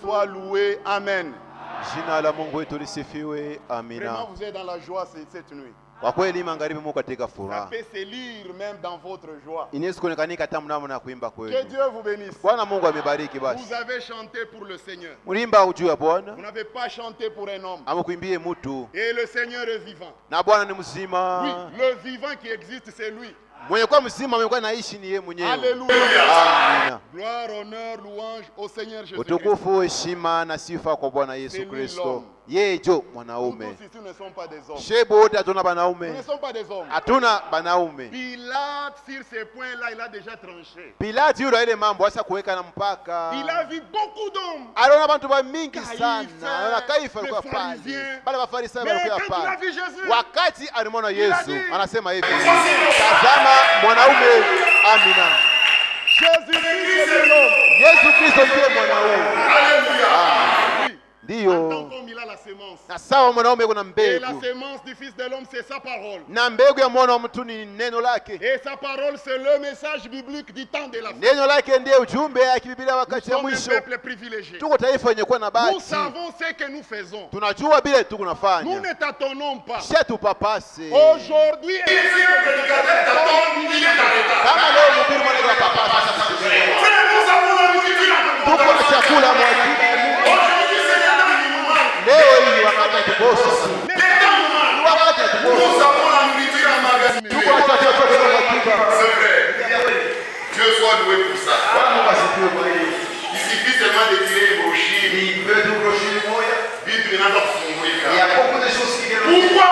soit loué. Amen. Jina la Mungu wetu lisifiwe. Amina. Vraiment, vous êtes dans la joie cette nuit. Kwa kweli magharibi Mungu katika Ça furaha. peut se lire même dans votre joie. Inaweza kuonekanika hata mnamo kuimba Que kwenu. Dieu vous bénisse. Bwana Mungu amebariki basi. Vous avez chanté pour le Seigneur. Mlimba ujue ya Bwana. Vous n'avez pas chanté pour un homme. Amekuimbie mtu. Et le Seigneur est vivant. Na Bwana ni mzima. Oui, le vivant qui existe, c'est lui. Mwenye kwa mzima amekuwa naishi ni yeye mwenyewe. Alléluia. Amina. Gloire, honneur, louange au Seigneur Jésus-Christ. Utukufu, heshima na sifa kwa Bwana Yesu Kristo. Yeye jo mwanaume. Nous tous ici ne sommes pas des hommes. Shebo wote hatuna Nous banaume. ne sommes pas des hommes. Hatuna banaume. Pilate, sur ces points-là, il a déjà tranché. Pilate yule ile mambo asa kuweka na mpaka. Il a vu beaucoup d'hommes. Aliona bantu ba mingi Kaifa, sana. Aliona Kaifa alikuwa les pale. Pharisiens. Bale Mafarisayo Mais walikuwa quand il a pale. vu Jésus, Wakati alimwona Yesu, dit, anasema hivi. Tazama mwanaume. Amina. Jésus-Christ est l'homme. Yesu Kristo ndiye mwanaume. Alléluia. Ndiyo. Tant comme il a la sémence. Na sawa mwanaume kuna Et la mbegu. sémence du Fils de l'homme, c'est sa parole. Na mbegu ya mwana wa mtu ni neno lake. Et sa parole, c'est le message biblique du temps de la fin. Neno lake ndiye ujumbe ya Biblia Nous wakati ya sommes un mwisho. peuple privilégié. Tuko taifa yenye kuwa na Nous bahati. savons ce que nous faisons. Tunajua bila Nous tukunafanya. ne tâtonnons pas. Shetu papase. Aujourd'hui, Kama leo mhubiri mwana wa papase. Tuko na chakula mwakini. Leo hii wakati tukosa. Wakati tukosa. Tuko na chakula mwakini. Dieu soit loué pour ça. Il suffit seulement de tirer les brochures. Bible n'a pas fondé. Pourquoi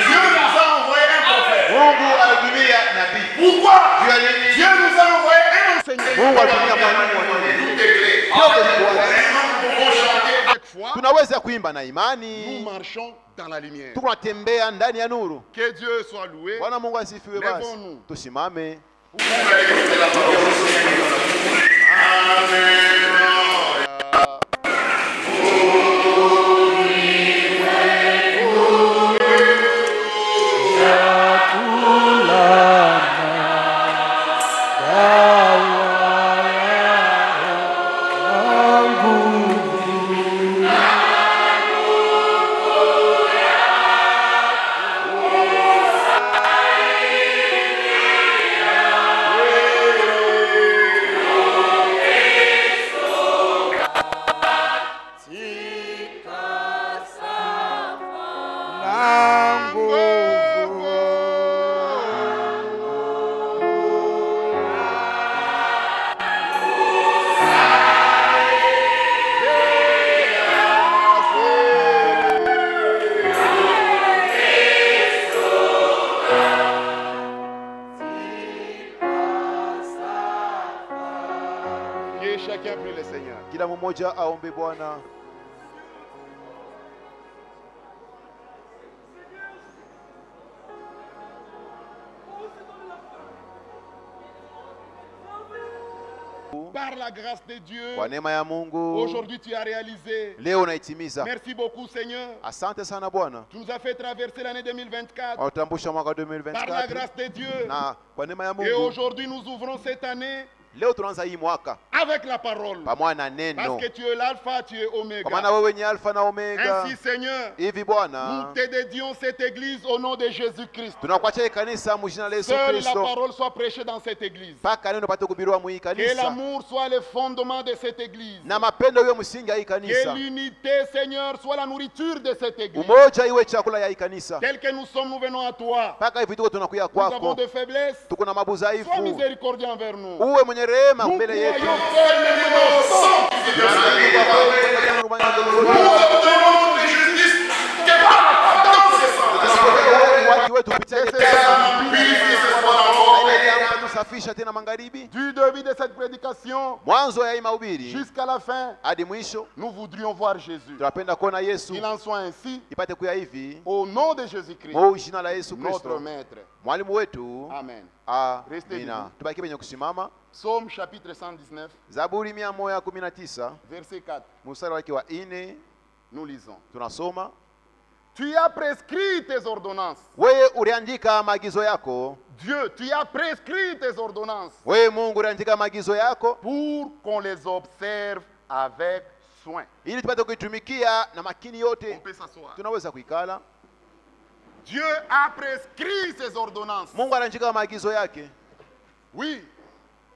Dieu nous a envoyé un prophète? Mungu alitumia nabii. Pourquoi Dieu nous a envoyé un enseignant? Mungu alitumia mwalimu wa neno. Tout est clair. Vraiment, nous pouvons chanter avec foi, Tunaweza kuimba na nous imani. marchons dans la lumière. Tuko natembea ndani ya nuru. Que Dieu soit loué. Bwana Mungu asifiwe basi. Levons-nous. Tusimame. pour aller écouter la parole du Seigneur. Amen. Que chacun prie le Seigneur. Kila mmoja aombe Bwana. Par la grâce de Dieu, Kwa neema ya Mungu. aujourd'hui tu as réalisé. Leo unaitimiza. Merci beaucoup Seigneur. Asante sana Bwana. Tu nous as fait traverser l'année 2024 Utambusha mwaka par la 2024. grâce de Dieu. Na kwa neema ya Et Mungu. aujourd'hui nous ouvrons cette année Leo tunaanza hii mwaka avec la parole. pamoja na Parce neno. que tu es l'alpha, tu es Kwa oméga. maana wewe ni alfa na omega. Ainsi Seigneur, Hivi nous Bwana, te dédions cette église au nom de Jésus-Christ. tunakuachia hii kanisa mjina la Yesu Seule la Kristo. parole soit prêchée dans cette église. Mpaka neno pate kuhubiriwa mu hii Que kanisa. l'amour soit le fondement de cette église. Na mapendo iwe msingi ya hii Que kanisa. l'unité, Seigneur, soit la nourriture de cette église. Umoja iwe chakula ya hii kanisa. Tel que nous sommes, nous venons à toi. Mpaka hivi tuko tunakuya Nous avons kwako. des faiblesses. Tuko na Sois mabudhaifu. miséricordieux envers nous. Uwe mwenye rehema Nous mbele yetu. croyons fermement Sans qu'ils étaient dans la vie. Nous obtenons de justice que par la pardon de ses sangs. Watu wetu kupitia C'est ile ça. damu. Purifier ce soir encore. tusafisha tena magharibi. Du début de cette prédication Mwanzo ya hii mahubiri jusqu'à la fin, hadi mwisho nous voudrions voir Jésus. tunapenda kuona Yesu. Il en soit ainsi Ipate kuya hivi au nom de Jésus-Christ, kwa jina la Yesu notre Kristo Maître. mwalimu wetu. Amen. Restez Amina. debout. Tubaki penye kusimama. Psaume chapitre 119, Zaburi 119 verset 4. mstari wake wa 4 Nous lisons. tunasoma, Tu as prescrit tes ordonnances. wewe uliandika maagizo yako. Dieu, tu as prescrit tes ordonnances Wewe Mungu uliandika maagizo yako pour qu'on les observe avec soin. ili tupate kuitumikia na makini On yote. peut s'asseoir. Tunaweza kuikala. Dieu a prescrit ses ordonnances. Mungu anashika maagizo yake. Oui.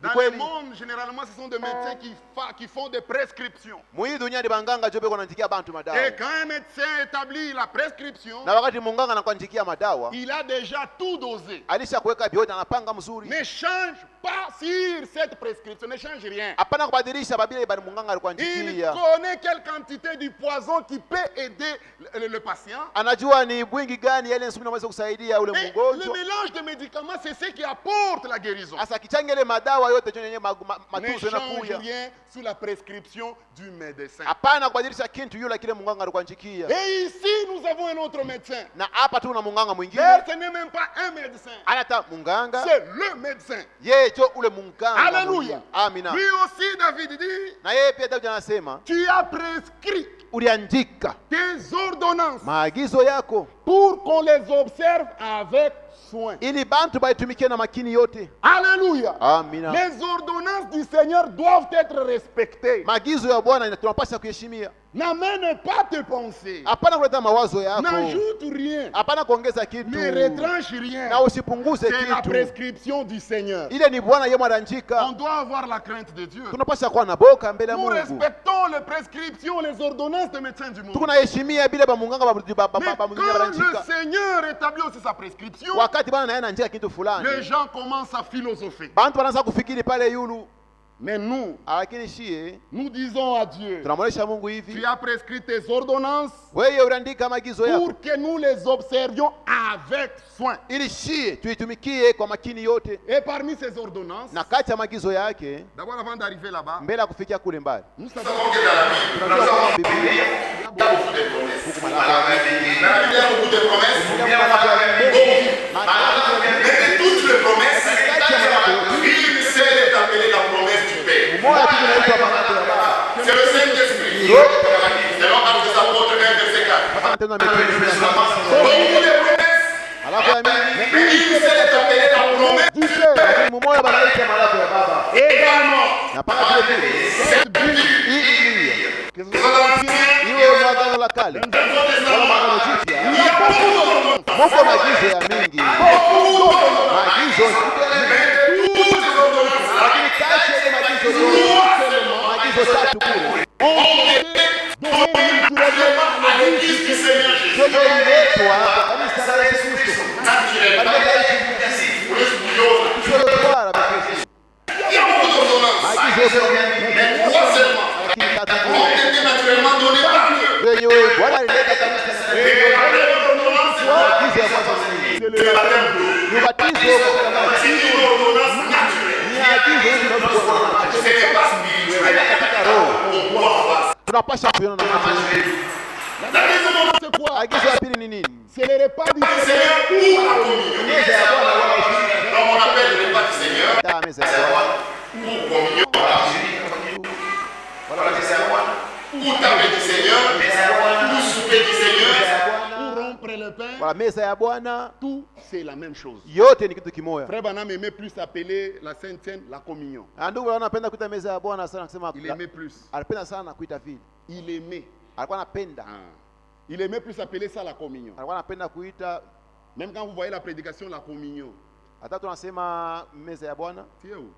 Dans Ni le kweli. monde, généralement, ce sont des médecins qui font des prescriptions. Mwii dunia ni banganga jobe kunaandikia bantu madawa. Et quand un médecin établit la prescription, Na wakati munganga anakuandikia madawa, il a déjà tout dosé. alisha kuweka vyote, anapanga mzuri. Ne change pas sur cette prescription, ne change rien. Hapana kubadilisha babile bali munganga Il alikuandikia. connaît quelle quantité du poison qui peut aider le patient. Anajua ni bwingi gani yale nsumuni inaweza kusaidia ule Et le mgonjwa. mélange de médicaments, c'est ce qui apporte la guérison. Asa kichanga ile madawa yote chenye Ne matuzo change yanakuya. rien sous la prescription du médecin. Hapana kubadilisha kintu yule kile munganga alikuandikia. Et ici, nous avons un autre médecin. Na hapa tu na munganga mwingine. D'ailleurs, ce n'est même pas un médecin. Anata munganga. C'est le médecin. Yeye jo ule munganga. Alléluia. Amina. Lui aussi, David dit, Na yeye pia Daudi anasema, tu as prescrit uliandika tes ordonnances maagizo yako pour qu'on les observe avec soin. ili bantu baitumikie na makini yote. Alléluia. Amina. Les ordonnances du Seigneur doivent être respectées. Maagizo ya Bwana tunapaswa kuheshimia. N'amène pas tes pensées. Hapana kuleta mawazo yako. N'ajoute rien. Hapana kuongeza kitu. Ne retranche rien. Na usipunguze C'est la kitu. prescription du Seigneur. Ile ni Bwana yeye On mwananjika. doit avoir la crainte de Dieu. Tunapaswa kuwa na boka mbele ya Nous Mungu. respectons les prescriptions, les ordonnances des médecins du monde. Tukunaheshimia bila ba munganga Mais quand le mwananjika. Seigneur établit aussi sa prescription, Wakati Bwana naye anajia kitu les fulani. gens commencent à philosopher. Bantu wanaanza kufikiri pale yulu. Mais nous, Lakini shie nous disons à Dieu, tunamwonyesha Mungu tu hivi. as prescrit tes ordonnances Wewe uliandika maagizo yako pour que nous les observions avec soin. ili shie tuitumikie kwa makini yote. Et parmi ces ordonnances, Na kati ya maagizo yake d'abord avant d'arriver là-bas, mbele ya kufikia kule mbali. nous savons Nous que dans la Bible, nous avons Biblia, il y a beaucoup de promesses. Dans la Bible, il y a beaucoup de promesses. Mais de toutes les promesses, une seule est appelée la promesse du Père. Moja tu inaitwa mambo ya Baba. C'est le Saint-Esprit. Selon Actes des Apôtres 1, verset 4. Hapana tena mitume. Beaucoup de promesses, Alafu ya mingi mais une seule est appelée la promesse du Père. lakini mmoja banaita malako ya Baba. Également, Na paka vile vile cette Bible, hii que ce soit dans l'Ancien, iwe mwagano la kale dans le Nouveau wala mwagano Testament, jipya, il y a beaucoup d'ordonnances. muko maagizo ya mingi, maagizo Toutes ces ordonnances-là lakini kati ya ile maagizo yote, maagizo tatu kule à l'église du Seigneur Jésus. ndio iletwa kwa kanisa la Yesu Kristo. Kwa Kristo. Il y a beaucoup d'ordonnances. Maagizo yote Mais trois seulement lakini tatu ont kule été naturellement données par Dieu. wenyewe Bwana alileta kanisa la Et la première ordonnance, maagizo ya kwanza ni c'est le baptême d'eau. ni ubatizo kwa maji. C'est une ordonnance naturelle. Ni agizo hili tunalokuwa Ce n'est pas spirituel. katika roho. On doit avoir. Tunapasha kuiona na macho yetu. la deuxième ordonnance, c'est quoi? Agizo la pili ni nini? C'est le repas du Le Seigneur. Seigneur ou la communion. Meza ya Bwana wala Donc on appelle le repas du Seigneur taa meza ya Bwana. ou communion. Ou table du Seigneur, ou souper du Seigneur. Ou rompre le pain. Wala meza ya Bwana Tout, c'est la même chose. yote ni kitu kimoja. Frère Banam aimait plus appeler la Sainte Seine la communion. Na ndugu wanapenda kuita meza ya Bwana sana kusema Il aimait plus. alipenda sana kuita vile. Il aimait. Alikuwa anapenda. Il aimait plus appeler ça la communion. Alikuwa anapenda kuita Même quand vous voyez la prédication, la communion. hata tunasema meza ya Bwana. C'est où?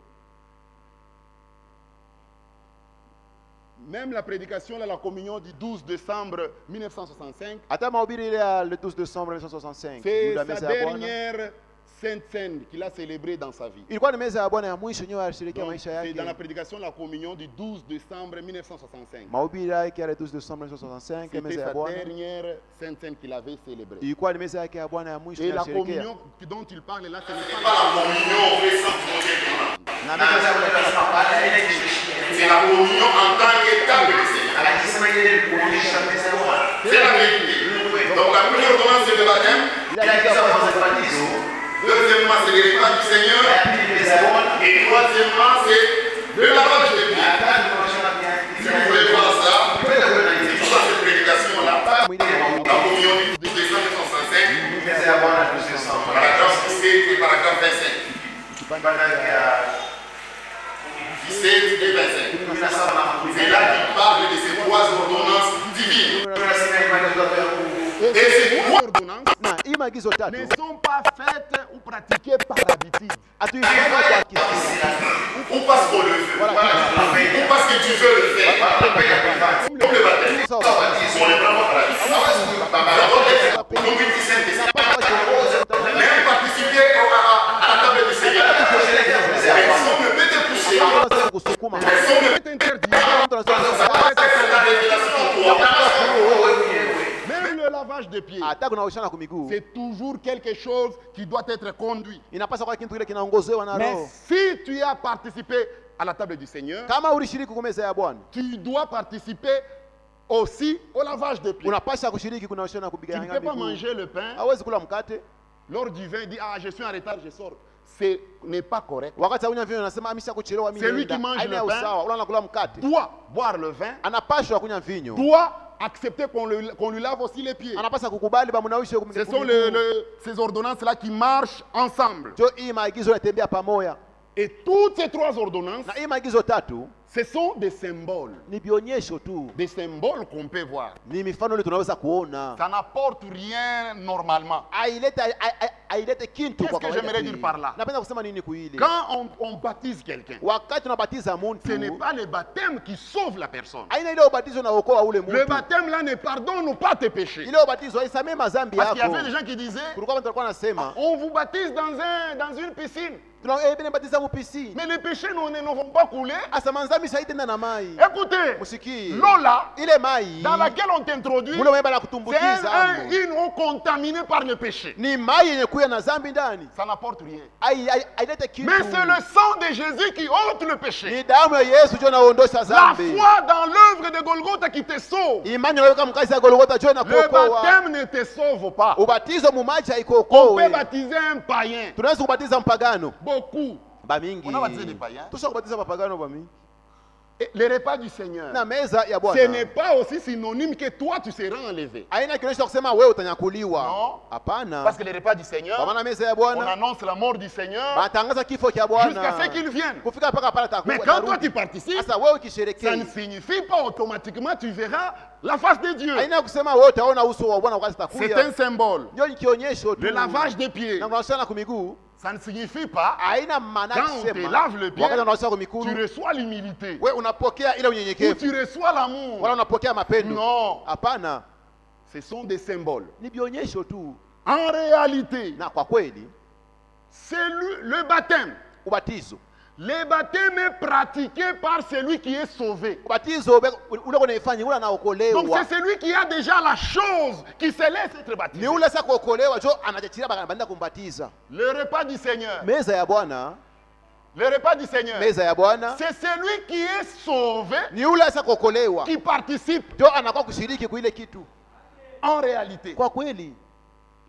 Même la prédication, là, la communion du 12 décembre 1965, Hata mahubiri ile ya le 12 décembre 1965 c'est la sa meza ya Bwana. dernière sainte scène qu'il a célébrée dans sa vie. Ilikuwa ni meza ya Bwana ya mwisho nyoa alishirikia Donc, maisha c'est dans la yake. prédication, la communion du 12 décembre 1965. Mahubiri yake ya le 12 décembre 1965 C'était meza ya sa Bwana. dernière sainte scène qu'il avait célébrée. Ilikuwa ni meza yake ya Bwana ya mwisho Et la alishirikia. communion dont il parle là, ce n'est Pas pas la communion, on fait sans manger comment. Na meza ya Bwana C'est la communion en tant qu'étape du Seigneur. C'est la vérité. Donc la première ordonnance c'est le baptême. Deuxièmement c'est le repas du Seigneur. Et troisièmement c'est le lavage des pieds. Si vous voulez voir ça, c'est pour cette prédication-là. La communion du 12 décembre 1965, paragraphe 17 et paragraphe 25. 17 et 25. C'est là qu'il parle de ces 3 ordonnances divines. Et ces 3 ordonnances Na hii maagizo tatu ne sont pas faites ou pratiquées par habitude. hatuifanyi kwa kisi. Ou parce qu'on le fait, ou parce que tu veux le faire. Comme le baptême, on est vraiment par habitude. Même participer à la table du Seigneur. Personne ne peut te pousser. Kusukuma. Personne ne peut C'est interdit. Même le lavage de pieds, Hata kunaoshana kwa miguu c'est toujours quelque chose qui doit être conduit. inapaswa kwa kitu kile kinaongozewa na Mais Roho. si tu as participé à la table du Seigneur, Kama ulishiriki kwa meza ya Bwana, tu dois participer aussi au lavage de pieds. unapaswa kushiriki kunaoshana Tu kupiga ne peux pas miguu. manger le pain. Hawezi kula mkate. Lors du vin, dit ah je suis en retard, je sors. Ce n'est pas correct. Wakati akunywa vino anasema amesha kuchelewa mimi. Celui naenda." qui mange Haina le pain, usawa, ule anakula mkate. Doit boire le vin, Anapaswa kunywa vinyo. doit accepter qu'on lui lave aussi les pieds. Anapaswa kukubali bamunawishe Ce sont ces ordonnances-là qui marchent ensemble. Jo hii maagizo yanatembea pamoja. Et toutes ces 3 ordonnances, Na hii maagizo tatu ce sont des symboles. ni vionyesho tu. Des symboles qu'on peut voir. Ni mifano ile tunaweza kuona. Ça n'apporte rien normalement. Ailete kintu Qu'est-ce kwa que kawaida. j'aimerais tu. dire par là? Napenda kusema nini kuile? Quand on baptise quelqu'un, Wakati tunabatiza ce n'est mtu, pas le baptême qui sauve la personne. aina ile ubatizo unaokoa ule Le mtu. baptême là ne pardonne pas tes péchés. Ile ubatizo haisamee mazambi Parce qu'il y yako. avait des gens qui disaient, Kulikuwa watu walikuwa wanasema, on vous baptise dans une piscine. tunabatiza mupisi. Mais les péchés ne vont pas couler. Asa manzambi saitenda na mai. Écoutez, Musiki. l'eau là, Ile mai. dans laquelle on t'introduit, Mule mweba la c'est kutumbukiza amo. une eau contaminée par le péché. Ni mai yenye kuya na zambi ndani. Ça n'apporte rien. Ailete kitu. Mais c'est le sang de Jésus qui ôte le péché. Ni damu ya Yesu jo naondosha La zambi. foi dans l'œuvre de Golgotha qui te sauve. Imani unaweka mkazi ya Golgotha jo na Le kuokoa. baptême ne te sauve pas. Ubatizo mumaji On haikuokoe. peut baptiser un païen. Tunaweza kubatiza mpagano. Beaucoup. Bamingi. Unabatiza des païens. Tusha kubatiza mapagano bamingi. Et le repas du Seigneur, Na meza ya ce Bwana. n'est pas aussi synonyme que toi tu seras enlevé. Haina kionyesha kusema wewe utanyakuliwa. Non. Hapana. Parce que le repas du Seigneur, Kwa maana meza ya on Bwana annonce la mort du Seigneur batangaza kifo cha jusqu'à ce Bwana. qu'il vienne. Kufika mpaka pale atakuwa. Mais quand toi tu participes, Sasa wewe ça ne ukisherekea. signifie pas automatiquement tu verras la face de Dieu. Haina kusema wewe utaona uso wa Bwana wakati C'est atakuja. un symbole. Ndio ni kionyesho tu. Le lavage des pieds, Na kunaoshana kwa miguu. ça ne signifie pas Haina maana quand on te kusema. lave le pied, Wakati unaosha kwa tu miguu, reçois l'humilité wewe unapokea ile ou unyenyekevu. tu reçois l'amour. Wala unapokea mapendo. Non, Hapana. ce sont des symboles. Ni vionyesho tu. En réalité, Na kwa kweli c'est le baptême. ubatizo. Le baptême est pratiqué par celui qui est sauvé. Ubatizo ule unaifanya ule Donc anaokolewa. c'est celui qui a déjà la chose qui se laisse être Ni baptisé. ule sasa kuokolewa jo anajachira banda kumbatiza. Le repas du Seigneur. Meza ya Bwana, Le repas du Seigneur. meza ya Bwana C'est celui qui est sauvé ni ule sasa kuokolewa. qui participe Jo anakuwa kushiriki kwa ile kitu. en réalité. Kwa kweli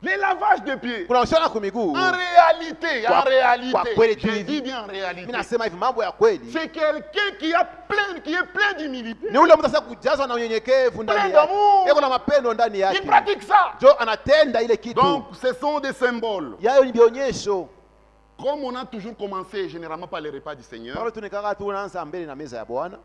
Le lavage de pieds. kunaoshana kwa miguu. En réalité, Kwa- en réalité. kwa kweli tu Je hivi. dis bien en Mimi réalité. nasema hivi mambo ya kweli. C'est quelqu'un qui est plein d'humilité. Ni ule mtu sasa kujazwa na unyenyekevu ndani Plein yake. d'amour. Yeko na mapendo ndani Il yake. pratique ça. Jo anatenda ile kitu. Donc ce sont des symboles. Yayo ni vionyesho. Comme on a toujours commencé généralement par les repas du Seigneur, Pale tunikaka tu unaanza mbele na meza ya Bwana.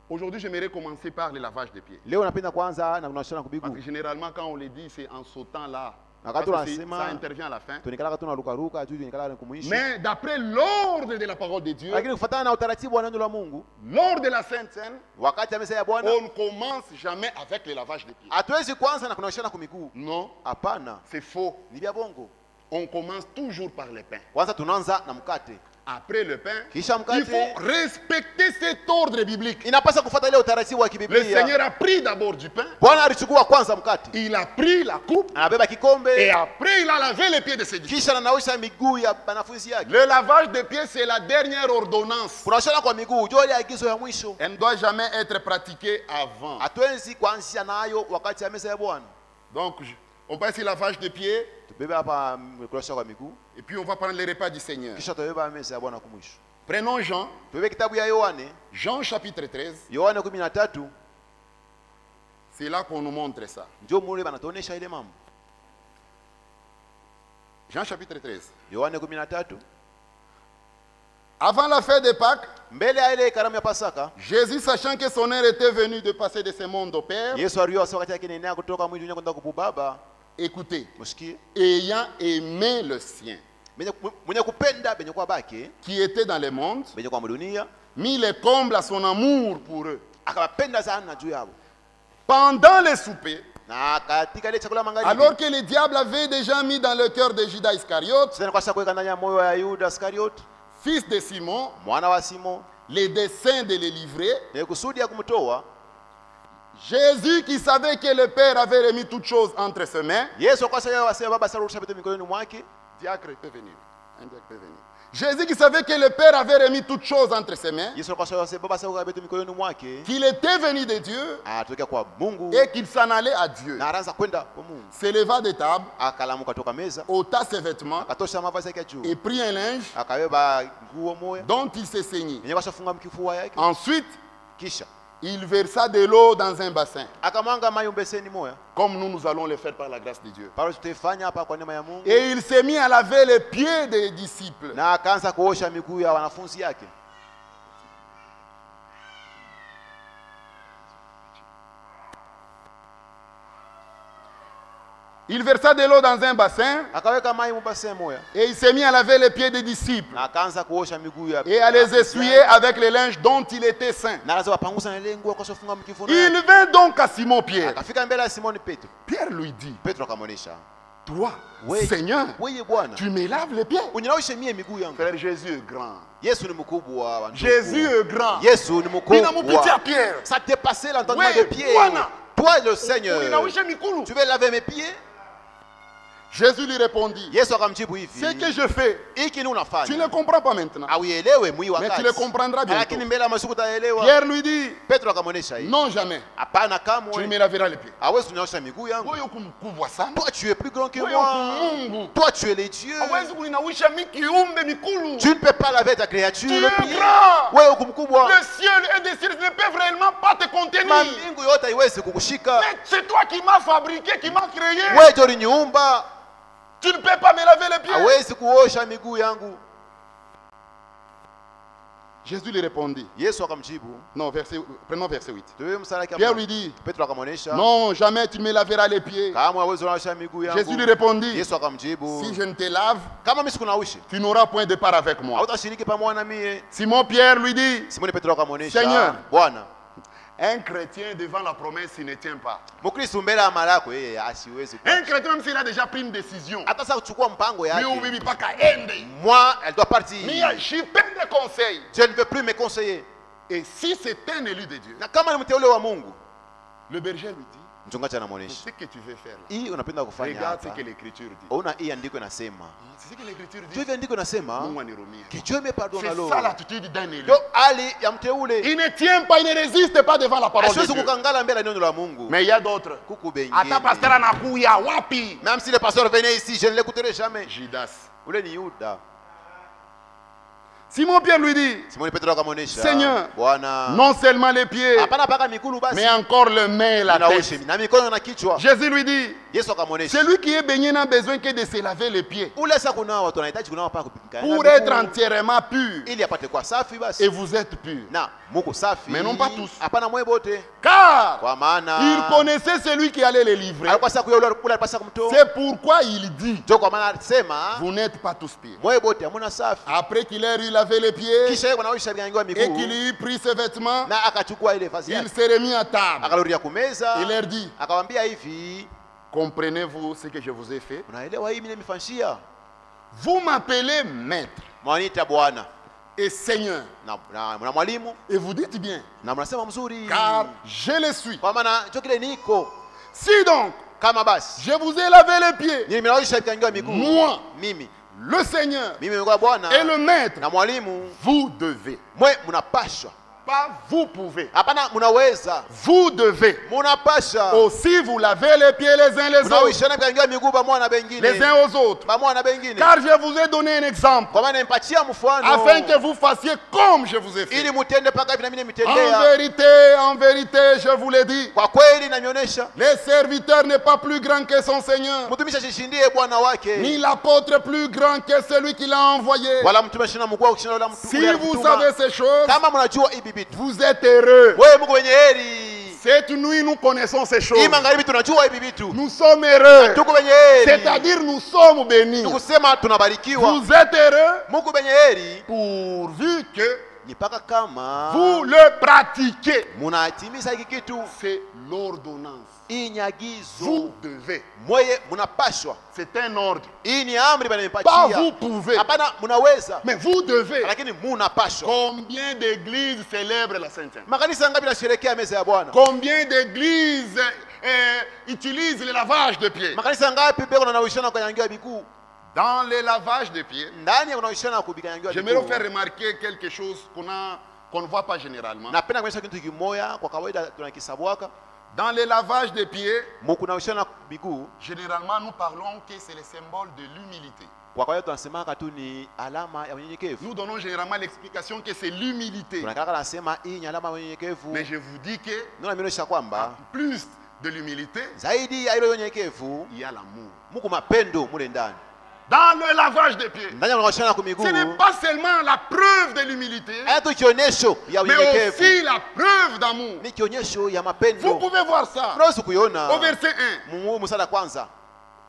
aujourd'hui j'aimerais commencer par le lavage des pieds. Leo napenda kwanza na kunaoshana kwa Parce que miguu. généralement quand on le dit, c'est en sautant là. Wakati Parce que unasema ça intervient à la fin. tunikaka tunaruka ruka juu tunikaka kumwisho. Mais d'après l'ordre de la parole de Dieu, Lakini kufuatana na utaratibu wa neno la Mungu, lors de la Sainte Seine, wakati ya meza ya Bwana on ne commence jamais avec le lavage des pieds. hatuwezi kwanza na kunaoshana kwa miguu. Non, Hapana, c'est faux. ni vya bongo. On commence toujours par le pain. Kwanza tunaanza na mkate. Après le pain, Kisha il mkate. faut respecter cet ordre biblique. Inapaswa kufuata ile utaratibu wa Le kibiblia. Seigneur a pris d'abord du pain, Bwana alichukua kwanza mkate. il a pris la coupe, Anabeba kikombe. et après il a lavé les pieds de ses disciples. Kisha anaosha miguu ya wanafunzi yake. Le lavage des pieds, c'est la dernière ordonnance. Kunaoshana kwa miguu ndio ile agizo ya mwisho. Elle ne doit jamais être pratiquée avant. Hatuwezi kuanzia nayo wakati ya meza ya Bwana. Donc, on passe le lavage des pieds, Tubebe hapa kunaosha kwa miguu. et puis on va prendre les repas du Seigneur. Kisha tubeba meza ya Bwana kumwisho. Prenons Jean, Tubebe kitabu ya Yohane. Jean chapitre 13. Yohane 13 C'est là qu'on nous montre ça. ndio mule banatuonesha ile mambo. Jean chapitre 13. Yohane 13 Avant la fête de Pâques, mbele ya ile karamu ya Pasaka, Jésus, sachant que son heure était venue de passer de ce monde au Père, Yesu aliyo wakati yake nene kutoka mwili kwenda kwa Baba. écoutez, Msikie, ayant aimé le sien, mwenye kupenda benye kwa baki, qui était dans le monde, benye kwa dunia, mit les combles à son amour pour eux. akawapenda sana juu yao. Pendant le souper, Na katika ile chakula magharibi, alors que le diable avait déjà mis dans le cœur de Judas Iscariote, sasa kwa sababu kuweka ndani ya moyo wa Yuda Iskariote, fils de Simon, mwana wa Simon, les desseins de le livrer, na kusudi ya kumtoa Jésus, qui savait que le Père avait remis toutes choses entre ses mains, Yesu kwa sababu wasema Baba sarusha vitu mikononi mwake. diacre peut venir. Un diacre peut venir. Jésus, qui savait que le Père avait remis toutes choses entre ses mains, Yesu kwa sababu wasema Baba sarusha vitu mikononi mwake, qu'il était venu de Dieu atoka kwa Mungu et qu'il s'en allait à Dieu, na anaanza kwenda kwa Mungu. se leva de table, Akalamuka toka meza, ôta ses vêtements akatosha mavazi yake ya juu, et prit un linge akabeba nguo moja dont il se saignit. yenye kashafunga mkifua yake, Ensuite, kisha il versa de l'eau dans un bassin, akamwanga maji mbeseni moja, comme nous allons le faire par la grâce de Dieu. pale tutafanya hapa kwa neema ya Mungu, Et il s'est mis à laver les pieds des disciples. na akaanza kuosha miguu ya wanafunzi yake. Il versa de l'eau dans un bassin Akaweka maji mbaseni moja, et il s'est mis à laver les pieds des disciples na akaanza kuosha miguu ya et à les essuyer avec les linges dont il était saint. na lazima pangusa na ile nguo akashafunga mkifua Il yake. vint donc à Simon Pierre. Akafika mbele ya Simoni Petro. Pierre lui dit, Petro akamwonyesha, toi, wewe Seigneur, wewe Bwana, tu me laves les pieds. uninaosha mie miguu yangu. Frère, Jésus est grand. Yesu ni mkubwa wa ndugu. Jésus est grand. Yesu ni Il n'a mkubwa. pitié à Pierre. Ça dépassait l'entendement Oui, des pieds. Bwana. Toi le Seigneur, Uninaosha mikono. tu veux laver mes pieds? Jésus lui répondit, Yesu akamjibu hivi, ce que je fais, hiki ni tu ne unafanya comprends pas maintenant, auielewe mwi mais tu wakati, le comprendras bientôt. lakini mbele ya masiku utaelewa. Pierre lui dit, Petro akamwonyesha hivi, non jamais, hapana tu kamwe, me laveras les pieds. hawezi kunyoosha miguu yangu. Wewe kumkubwa sana. Toi tu es plus grand que Wewe moi. Mungu. Toi tu es le Dieu. Hawezi kuninawisha kiumbe mikulu. Tu ne peux pas laver ta créature. Tu es le pied. grand. Wewe uko mkubwa. Le ciel et des cieux ne peuvent réellement pas te contenir. Mbingu yote haiwezi kukushika. Mais c'est toi qui m'as fabriqué, qui m'as créé. Wewe ndio uliniumba. Tu ne peux pas me laver les pieds. Hawezi kuosha miguu yangu. Jésus lui répondit. Yesu akamjibu. Non, prenons verset 8. Tuwe mstari wake Pierre hapa. lui dit, Petro akamwonyesha. non, jamais tu ne me laveras les pieds. Kama hawezi kuosha miguu yangu. Jésus lui répondit, Yesu akamjibu. si je ne te lave, Kama mimi sikunawishi, tu n'auras point de part avec moi. hautashiriki pamoja na mie. Simon Pierre lui dit, Simoni Petro akamwonyesha. Seigneur. Bwana, un chrétien devant la promesse, il ne tient pas. Mkristo mbele ya mara yako yeye asiwezi. Un chrétien, même s'il a déjà pris une décision, Hata sasa kuchukua mpango mais yake. oui, pas qu'à ende. Moi, elle doit partir. Mais je peine de conseils. Je ne veux plus me conseiller. Et si c'est un élu de Dieu, Na kama ni mteule wa Mungu, le berger lui dit, mchungaji anamwonyesha, ce que tu veux faire là, hii unapenda kufanya regarde ce hapa. que l'écriture dit. Ona hii andiko inasema. C'est ce que l'écriture Ndio dit. hivi andiko inasema, Mungu anirumie. que Dieu me pardonne C'est alors. ça l'attitude d'un élu. Ndio hali ya mteule. Il ne tient pas, il ne résiste pas devant la parole de Asiwezi Dieu. kukangala mbele ya neno la Mungu. Mais il y a d'autres. Kuku bengine. Ata pasteur anakuya wapi? Même si le pasteur venait ici, je ne l'écouterai jamais. Judas. Ule ni Yuda. Simon Pierre lui dit, Simoni Petro akamwonyesha, Seigneur, Bwana, non seulement les pieds, hapana paka mikulu basi, mais encore le main et la ninaoshe tête. na mikono na kichwa. Jésus lui dit, Yesu akamwonyesha, celui qui est baigné n'a besoin que de se laver les pieds ule sasa kuna watu wanahitaji kunawa paka kupika. pour être entièrement pur. ili apate kwa safi basi. Et vous êtes purs. Na muko safi. Mais non pas tous. Hapana mwe bote. Car Kwa maana il connaissait celui qui allait les livrer. alikuwa sasa kuyo ule alipasa kumtoa. C'est pourquoi il dit, Ndio kwa maana alisema vous n'êtes pas tous purs. mwe bote hamuna safi. Après qu'il ait eu lavé les pieds Kisha yeye anaosha miango ya et miguu qu'il eut pris ses vêtements, na akachukua ile vazi il yake. s'est remis à table. Akarudia kumeza. Il leur dit, Akamwambia hivi, comprenez-vous ce que je vous ai fait? unaelewa hii mimi nimefanyia? Vous m'appelez maître Mwaniita Bwana et Seigneur. na mwalimu Et vous dites bien, na mnasema mzuri. car je le suis. Kwa maana ndio kile niko. Si donc, Kama basi je vous ai lavé les pieds, nimeosha miango ya miguu. moi, Mimi le Seigneur mimi kwa Bwana et le maître, na mwalimu, vous devez mwe mnapashwa Pas vous pouvez. Hapana, munaweza. Vous devez. Munapasha. Aussi vous lavez les pieds les uns les autres. Munawishana mkangia miguu pamoja na bengine. Les uns aux autres. Pamoja na bengine. Car je vous ai donné un exemple. Kwa maana nimpatia mfano. Afin que vous fassiez comme je vous ai fait. Ili mutende paka hivi na mimi En nimitendea. vérité, je vous l'ai dit. Kwa kweli namionyesha. Le serviteur n'est pas plus grand que son Seigneur. Mtumishi ashishindie bwana wake. Ni l'apôtre plus grand que celui qui l'a envoyé. Wala mtumishi na mkuu kushinda wala mtu. Si vous savez ces choses, kama mnajua hivi vitu. vous êtes heureux. Wewe Mungu wenye heri. Cette nuit, nous connaissons ces choses. Hii magharibi tunajua hivi vitu. Nous sommes heureux. Tuko wenye heri. C'est-à-dire nous sommes bénis. Tukusema tunabarikiwa. Vous êtes heureux Mungu wenye heri pourvu que ni paka kama vous le pratiquez. munatimiza hiki kitu. C'est l'ordonnance. Hii ni agizo. Vous devez. Mweye munapashwa. C'est un ordre. Hii ni amri Pas bananipatia. vous pouvez. Hapana munaweza. Mais vous devez. Lakini munapashwa. Combien d'églises célèbrent la Sainte Seine? Makanisa ngapi nasherehekea meza ya Bwana? Combien d'églises utilisent le lavage de pieds? Makanisa ngapi beko wanawishana kukanyangiwa miguu? Dans le lavage de pieds, Ndani ya kunawishana kubikanyangiwa j'aimerais miguu. vous faire remarquer quelque chose qu'on ne voit pas généralement. Napenda kuonyesha kitu kimoja kwa kawaida tunakisabwaka. Dans le lavage de pieds, Mukunawishana miguu. généralement nous parlons que c'est le symbole de l'humilité. Kwa kawaida tunasemaka tu ni alama ya unyenyekevu. Nous donnons généralement l'explication que c'est l'humilité. Tunakaka nasema hii ni alama ya unyenyekevu. Mais je vous dis que Ndio naonyesha kwamba en plus de l'humilité, zaidi ya ile unyenyekevu il y a l'amour. Mungu mapendo mule ndani. Dans le lavage des pieds, Ndani ya kunawishana kwa miguu. ce n'est pas seulement la preuve de l'humilité, Haya tu kionyesho ya mais unyenyekevu. aussi la preuve d'amour. Ni kionyesho ya Vous mapendo. pouvez voir ça Unaweza kuiona. au verset 1. Mungu msala kwanza.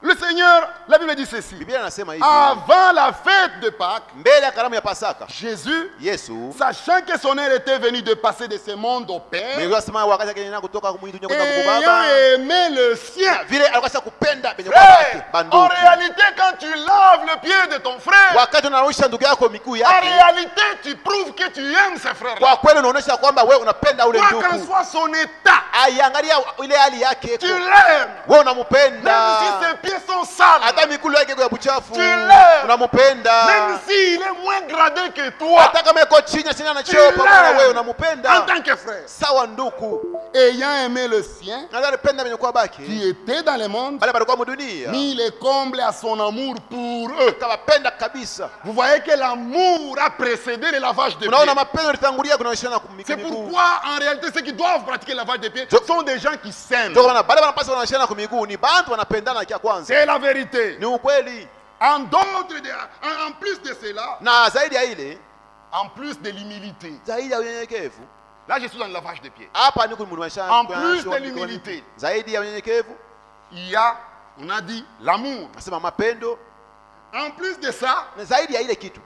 Le Seigneur, la Bible dit ceci. Biblia inasema hivi. Avant la fête de Pâques, Mbele ya karamu ya Pasaka, Jésus, Yesu sachant que son heure était venue de passer de ce monde au Père, Mungu asema wakati akienda kutoka kwa dunia kwenda kwa ayant Baba, aimé le sien. vile alikuwa kupenda penye kwa wake Frère, en bandugu. réalité, quand tu laves le pied de ton frère, Wakati unaosha ndugu yako miguu en yake, réalité, tu prouves que tu aimes ce frère-là. kwa kweli unaonyesha kwamba wewe unapenda ule Quoi qu'en ndugu. soit son état, Aiangalia ile hali yake, tu l'aimes. wewe Même unampenda. si ses pieds sont sales, Hata miguu yake ya buchafu, Tu l'aimes. unampenda. même s'il est moins gradé que toi, Hata kama yuko chini na tu cheo pamoja na wewe l'aimes en unampenda. tant que frère. Sawa ndugu. Ayant aimé le sien, Ndio anapenda penye kwa baki. qui était dans le monde, Bale balikuwa mudunia. mis les combles à son amour pour eux. Kawapenda kabisa. Vous voyez que l'amour a précédé le lavage des Unaona pieds. mapendo litangulia kunaoshana C'est miguu. pourquoi, en réalité, ceux qui doivent pratiquer le lavage des pieds sont des gens qui s'aiment. Ndio maana bale wanapaswa wanaoshana kwa miguu ni bantu wanapendana kia kwanza. C'est la vérité. Ni ukweli. En plus de cela, Na zaidi ya ile, en plus de l'humilité, zaidi ya unyenyekevu. là je suis dans le lavage des pieds. Hapa ni kumwonyesha En plus de l'humilité, zaidi ya unyenyekevu, il y a, on a dit, l'amour. nasema mapendo. En plus de ça, Na zaidi ya ile kitu,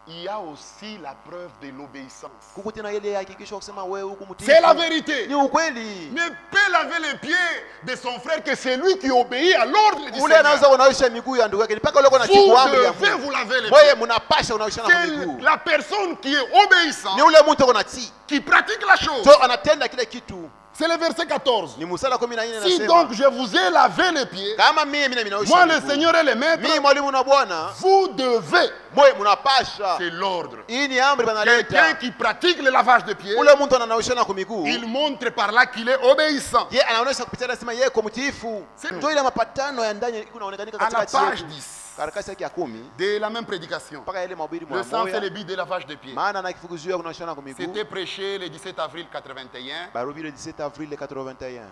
il y a aussi la preuve de l'obéissance. kuko tena ile hakikisho kusema wewe huku mtii. C'est la vérité. Ni ukweli. Ne peut laver les pieds de son frère que c'est lui qui obéit à l'ordre du Ule anaweza Seigneur. kunaosha miguu ya ndugu yake ni paka ule Vous anachiku amri ya devez Mungu. vous laver les Wewe pieds. mnapasha unaoshana kwa C'est miguu. la personne qui est obéissante, Ni ule mtu anatii. qui pratique la chose. So anatenda kile kitu. C'est le verset 14. Ni Musala 14 Si nasema. donc je vous ai lavé les pieds, Kama mimi ninaosha moi le miguu. Seigneur et le Maître, Mimi mwalimu na Bwana, vous devez, mwe mnapasha. c'est l'ordre. Hii ni amri Quelqu'un banaleta. qui pratique le lavage de pieds, Ule mtu anaoshana kwa miguu. il montre par là qu'il est obéissant. Ye anaonyesha kupitia anasema yeye kwa mtiifu. Ndio ile mapatano ya ndani kunaonekana À la katika page yetu. 10 Karatasi yake ya 10 de la même prédication, mpaka ile mahubiri le sens et le moja. but de lavage de pieds. Maana na kifukuzio ya kunaoshana kwa miguu. C'était prêché le 17 avril 81, Barubi le 17 avril 81.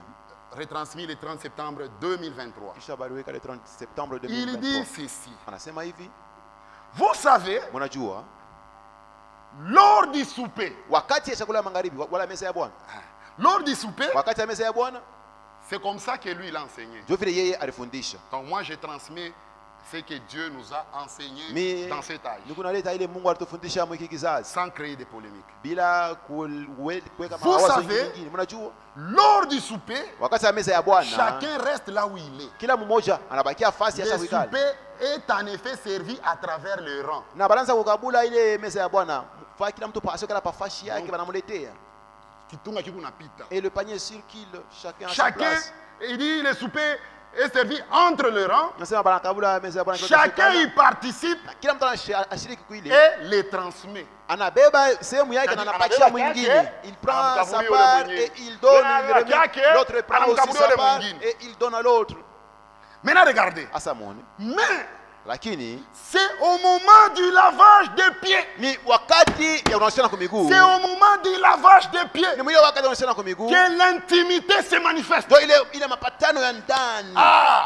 retransmis le 30 septembre 2023. Kisha baruika le 30 septembre Il dit 2023. ceci. Anasema hivi, Vous savez, mnajua lors du souper, wakati ya chakula ya magharibi wala meza ya Bwana. lors du souper, Wakati ya meza ya Bwana, c'est comme ça que lui il a enseigné. ndio vile yeye alifundisha. Donc moi je transmets ce que Dieu nous a enseigné Mi dans cet âge, nikunaleta ile Mungu alitufundisha mwiki kizazi sans créer de polémique. bila kuweka Vous mawazo savez, mengine. Mnajua lors du souper, wakati ya meza ya Bwana, chacun reste là où il est. kila mmoja anabakia fasi ya Le kuikala. souper est en effet servi à travers le rang. Na balanza kukabula ile meza ya Bwana, fa kila mtu pasio kala pafashi yake banamletea. Kitunga kiku napita. Et le panier circule, chacun à sa Chacun, place. il dit le souper est servi entre les rangs. Nasema banakabula meza ya Bwana. Chacun y participe Kila mtu anashiriki kuile. et les transmet. Anabeba sehemu yake na anapatia mwingine. Il prend sa part et il donne, il remet. L'autre prend aussi sa part et il donne à l'autre. Maintenant regardez. Asamoni. Mais Lakini c'est au moment du lavage des pieds. ni wakati ya unaoshana kwa miguu. C'est au moment du lavage des pieds Ni mwile wakati unaoshana kwa miguu. que l'intimité se manifeste. Ndio ile mapatano ya ndani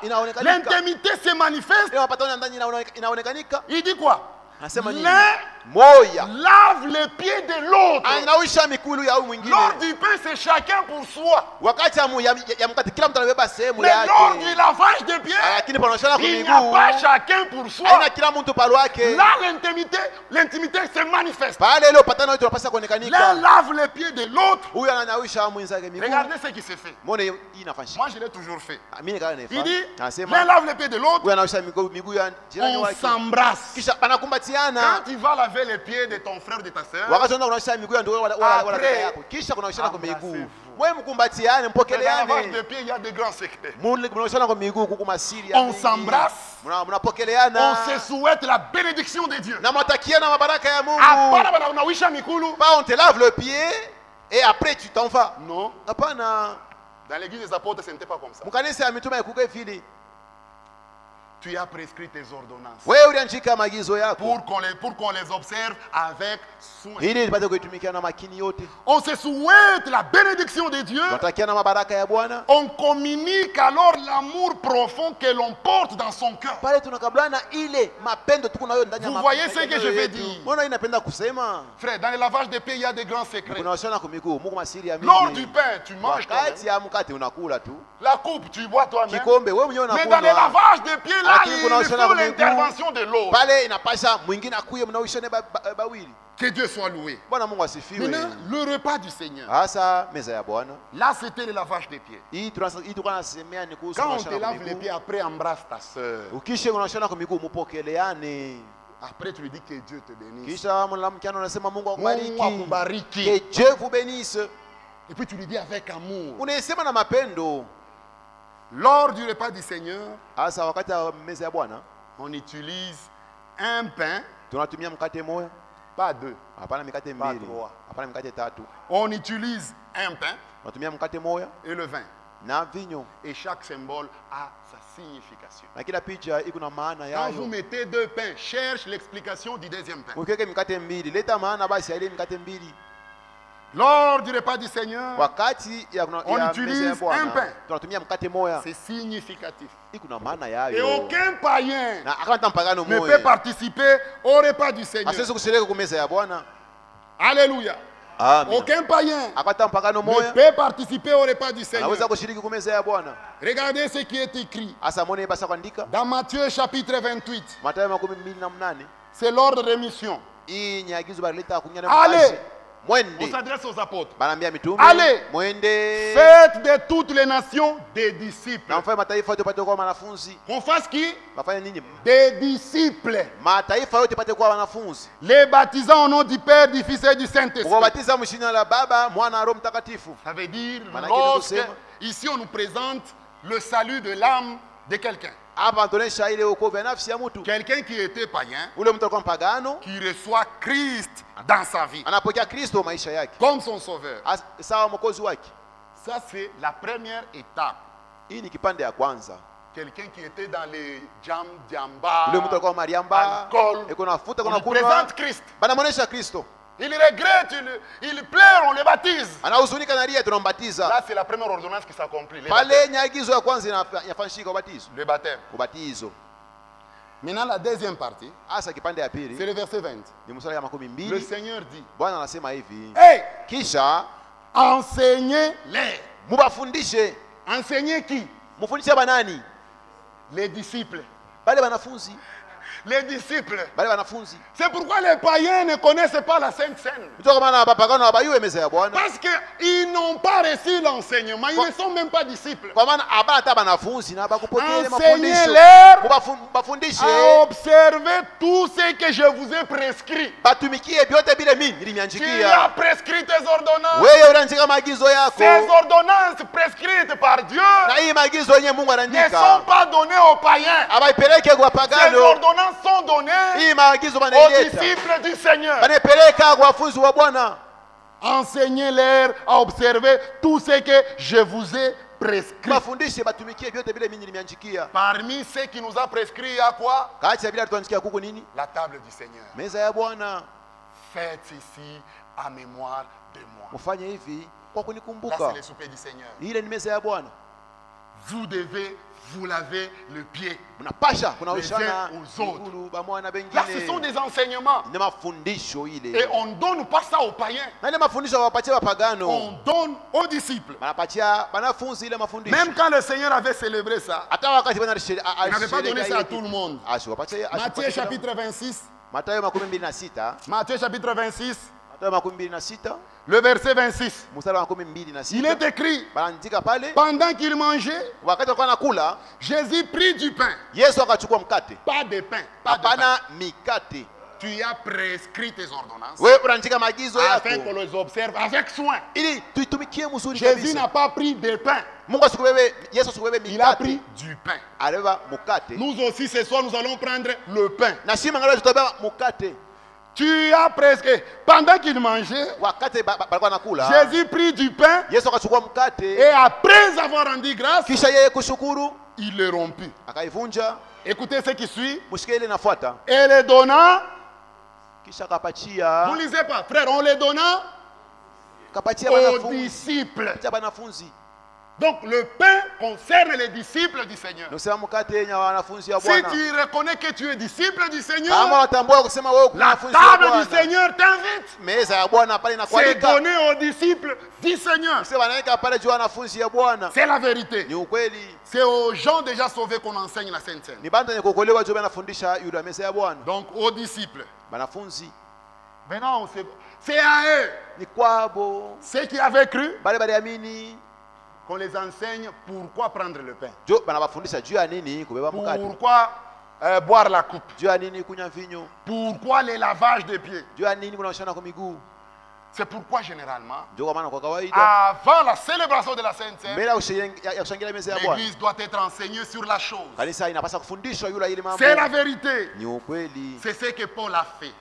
inaonekanika. L'intimité se manifeste. Ile mapatano ya ndani inaonekanika. Il dit quoi? Anasema nini? L'un Moya lave les pieds de l'autre. anaosha miguu ya huyu mwingine. Lors du pain, c'est chacun pour soi. Wakati ya mkate kila mtu anabeba sehemu Mais lors du yake. lavage des pieds, Lakini panaoshana kwa il n'y a miguu. pas chacun pour soi. Haina kila mtu palo wake. Là, l'intimité se manifeste. Pale ile upatano wetu unapaswa kuonekanika. L'un lave les pieds de l'autre. Huyu ananawisha mwenzake miguu. Regardez ce qui se fait. Muone hii inafanyika. Moi, je l'ai toujours fait. Mimi nikawa Il naifa. dit, Anasema l'un lave les pieds de l'autre, huyu anawisha miguu ya jirani on wake. s'embrasse. Kisha panakumbatiana. Quand tu vas laver les pieds de ton frère, de ta sœur, Wakati unaenda kunawisha miguu ya ndugu wala dada yako. Kisha kunawishana kwa miguu. Wewe mkumbatiane, dans la lavage mpokeleane. des pieds, il y a de grands secrets. Mnawishana kwa miguu kuku masiri. On s'embrasse. Mnapokeleana. On se souhaite la bénédiction de Dieu. Na matakiana mabaraka ya Mungu. Apana bana unawisha mikulu. Pas on te lave le pied et après tu t'en vas. Non. Hapana. Dans l'église des apôtres, ce n'était pas comme ça. Mkanisa ya mitume ikuke vile. Tu as prescrit tes ordonnances Wewe uliandika maagizo yako pour qu'on les observe avec soin. ili tupate kuitumikia na makini yote. On se souhaite la bénédiction de Dieu. Tunatakiana mabaraka ya Bwana. On communique alors l'amour profond que l'on porte dans son cœur. Pale tunakablana ile mapendo tuko nayo ndani ya Vous voyez ce que je veux dire? Mbona inapenda kusema? Frère, dans le lavage des pieds, il y a des grands secrets. Kuna washana kwa miguu, Mungu masiri ya mingi. Lors du pain, tu manges toi-même. Wakati ya mkate unakula tu. La coupe, tu bois toi-même. Kikombe wewe mwenyewe Mais dans le unakunywa. lavage des pieds, là, Lakini il kuna washana faut kwa miguu. l'intervention de l'autre. Pale inapasha mwingine akuye mnawishane bawili. Que Dieu soit loué. Bwana Mungu asifiwe. Maintenant, le repas du Seigneur. Hasa meza ya Bwana. Là, c'était le lavage des pieds. Hii tulikuwa nasemea ni kuhusu Quand on te washana kwa lave les miguu. pieds, après embrasse ta soeur. Ukisha unashana kwa miguu mupokeleane. Après, tu lui dis que Dieu te bénisse. Kisha mwanamkiano anasema Mungu Mungu akubariki. akubariki. Que Dieu vous bénisse. Et puis tu lui dis avec amour. Unaisema na mapendo. Lors du repas du Seigneur, Hasa wakati wa meza ya Bwana on utilise un pain, tunatumia mkate moja, pas deux. hapana mikate Pas mbili, trois. hapana mikate tatu. On utilise un pain Tunatumia mkate moja et le vin. na vinyo. Et chaque symbole a sa signification. Na kila picha iko na maana Quand vous yayo. mettez deux pains, cherche l'explication du deuxième pain. Ukiweka mikate mbili, leta maana basi ya ile mikate mbili. Lors du repas du Seigneur, Wakati ya On ya utilise meza ya Bwana, un pain. tunatumia mkate moja. c'est significatif. Iko na maana Et yayo. aucun païen Na akanta mpagano ne peut moja. participer au repas du Seigneur. Asiwezi kushiriki kwa meza ya Bwana. Alléluia. Amen. Aucun païen Akata mpagano ne moja. peut participer au repas du Seigneur. Anaweza kushiriki kwa meza ya Bwana. Regardez ce qui est écrit Asa mwone basa kuandika. dans Matthieu chapitre 28. Mathayo 28. C'est l'ordre de mission. Hii ni agizo balileta kunyana Allez. mkazi. On Mwende. s'adresse aux apôtres. Banaambia mitume. Allez. Mwende. Faites de toutes les nations des disciples. Na mfanye mataifa yote pate kuwa wanafunzi. Qu'on fasse qui? Wafanye nini? Des disciples. Mataifa yote pate kuwa wanafunzi. Les baptisant au nom du Père, du Fils et du Saint-Esprit. Kuwabatiza mshina la Baba, Mwana na Roho Mtakatifu. Ça veut dire, Maana lorsque, kusema. ici on nous présente le salut de l'âme de quelqu'un. Hapa tunaonyesha ile wokovu ya nafsi ya mtu. Quelqu'un qui était païen, Ule mtu alikuwa mpagano, qui reçoit Christ dans sa vie, anapokea Kristo maisha yake. comme son sauveur. Sawa mwokozi wake. Ça, c'est la première étape. Hii ni kipande ya kwanza. Quelqu'un qui était dans les jamba, Ule mtu alikuwa Mariamba, alcool, iko nafuta on kuna lui kunywa. présente Christ. Banamuonesha Kristo. Il regrette, il pleure, on le baptise. Anahuzunika na lia tunambatiza. Là, c'est la première ordonnance qui s'accomplit. Le Pale baptême. nyagizo ya kwanza inafanyika ubatizo. Le baptême. Ubatizo. Maintenant, la deuxième partie, Hasa kipande ya c'est pili le verset 20. ni mstari ya Le 12. Seigneur dit, Bwana anasema hivi. hey, Kisha enseignez-les. mubafundishe. Enseignez qui? Mufundishe banani? Les disciples. Bale banafunzi. Les disciples. Bale wanafunzi. C'est pourquoi les païens ne connaissent pas la Sainte Seine. Parce qu'ils n'ont pas reçu l'enseignement. Ils ne sont même pas disciples. Enseignez-leur à observer tout ce que je vous ai prescrit. Tu as prescrit tes ordonnances. Ces ordonnances prescrites par Dieu ne sont pas données aux païens. Ces ordonnances sont données aux disciples du Seigneur. Enseignez-leur à observer tout ce que je vous ai prescrit. Parmi ceux qui nous a prescrit, il y a quoi? La table du Seigneur. Faites ici à mémoire de moi. Là, c'est le souper du Seigneur. Vous devez vous laver le pied les uns aux autres. Là, ce sont des enseignements. Et on ne donne pas ça aux païens. On donne aux disciples. Même quand le Seigneur avait célébré ça, il n'avait pas donné ça à tout le monde. Matthieu chapitre 26. Matthieu chapitre 26. Le verset 26. Il est écrit, pendant qu'il mangeait, Jésus prit du pain. Pas de pain. Tu as prescrit tes ordonnances afin qu'on les observe avec soin. Jésus n'a pas pris de pain. Il a pris du pain. Nous aussi ce soir nous allons prendre le pain. Tu as prescrit. Pendant qu'il mangeait, Jésus prit du pain et après avoir rendu grâce, il le rompit. Écoutez ce qui suit. Et le donna. Vous ne lisez pas, frère, on les donna aux disciples. Donc le pain concerne les disciples du Seigneur. Si tu reconnais que tu es disciple du Seigneur, la table du Seigneur t'invite. C'est donné aux disciples du Seigneur. C'est la vérité. C'est aux gens déjà sauvés qu'on enseigne la Sainte Seine. Donc aux disciples. Maintenant, c'est à eux. Ceux qui avaient cru, qu'on les enseigne pourquoi prendre le pain. Pourquoi boire la coupe. Pourquoi les lavages de pieds. C'est pourquoi généralement, avant la célébration de la Sainte Seine, l'Église doit être enseignée sur la chose. C'est la vérité. C'est ce que Paul a fait.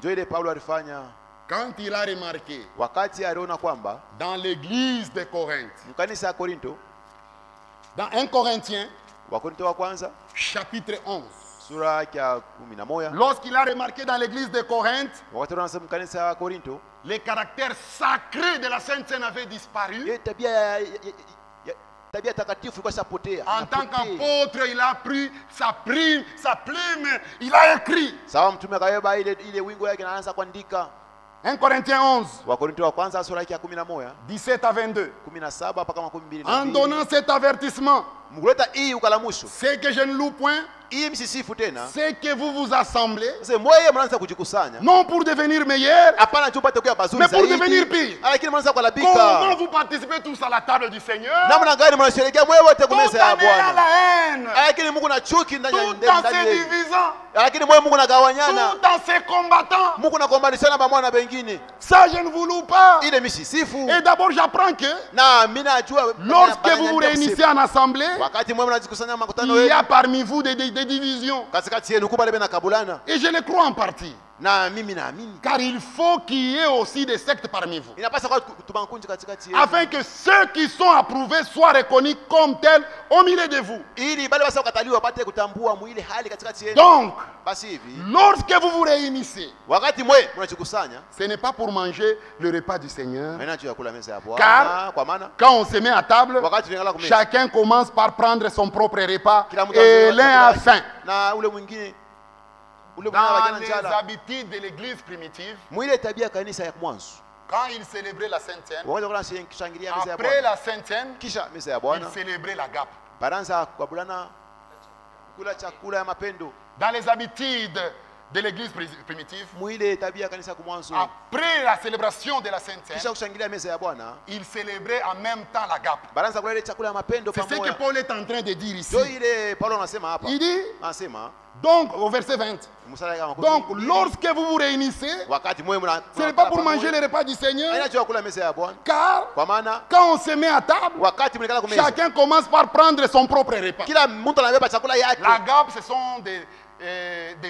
Quand il a remarqué dans l'église de Corinthe, dans 1 Corinthiens, chapitre 11, lorsqu'il a remarqué dans l'église de Corinthe, les caractères sacrés de la Sainte Seine avaient disparu. En tant qu'apôtre, il a pris sa plume, il a écrit. 1 Corinthiens 11, 17 à 22. En donnant cet avertissement, c'est que je ne loue point, c'est que vous vous assemblez, non pour devenir meilleur, mais pour devenir pire. Comment vous participez tous à la table du Seigneur? Tout en ayant la haine, tout en se divisant, tout en se combattant. Ça, je ne vous loue pas. Et d'abord, j'apprends que lorsque vous vous réunissez en assemblée, il y a parmi vous des divisions. Et je le crois en partie. Car il faut qu'il y ait aussi des sectes parmi vous. Afin que ceux qui sont approuvés soient reconnus comme tels au milieu de vous. Donc, lorsque vous vous réunissez, ce n'est pas pour manger le repas du Seigneur. Car quand on se met à table, chacun commence par prendre son propre repas et l'un a faim. Dans les habitudes de l'église primitive, quand ils célébraient la Sainte Seine, après la Sainte Seine, ils célébraient la Gape. dans les habitudes de l'église primitive, après la célébration de la Sainte Seine, il célébrait en même temps la gape. C'est ce que Paul est en train de dire ici. Il dit, donc au verset 20, donc lorsque vous vous réunissez, ce n'est pas pour manger les repas du Seigneur, car quand on se met à table, chacun commence par prendre son propre repas. La gape, ce sont des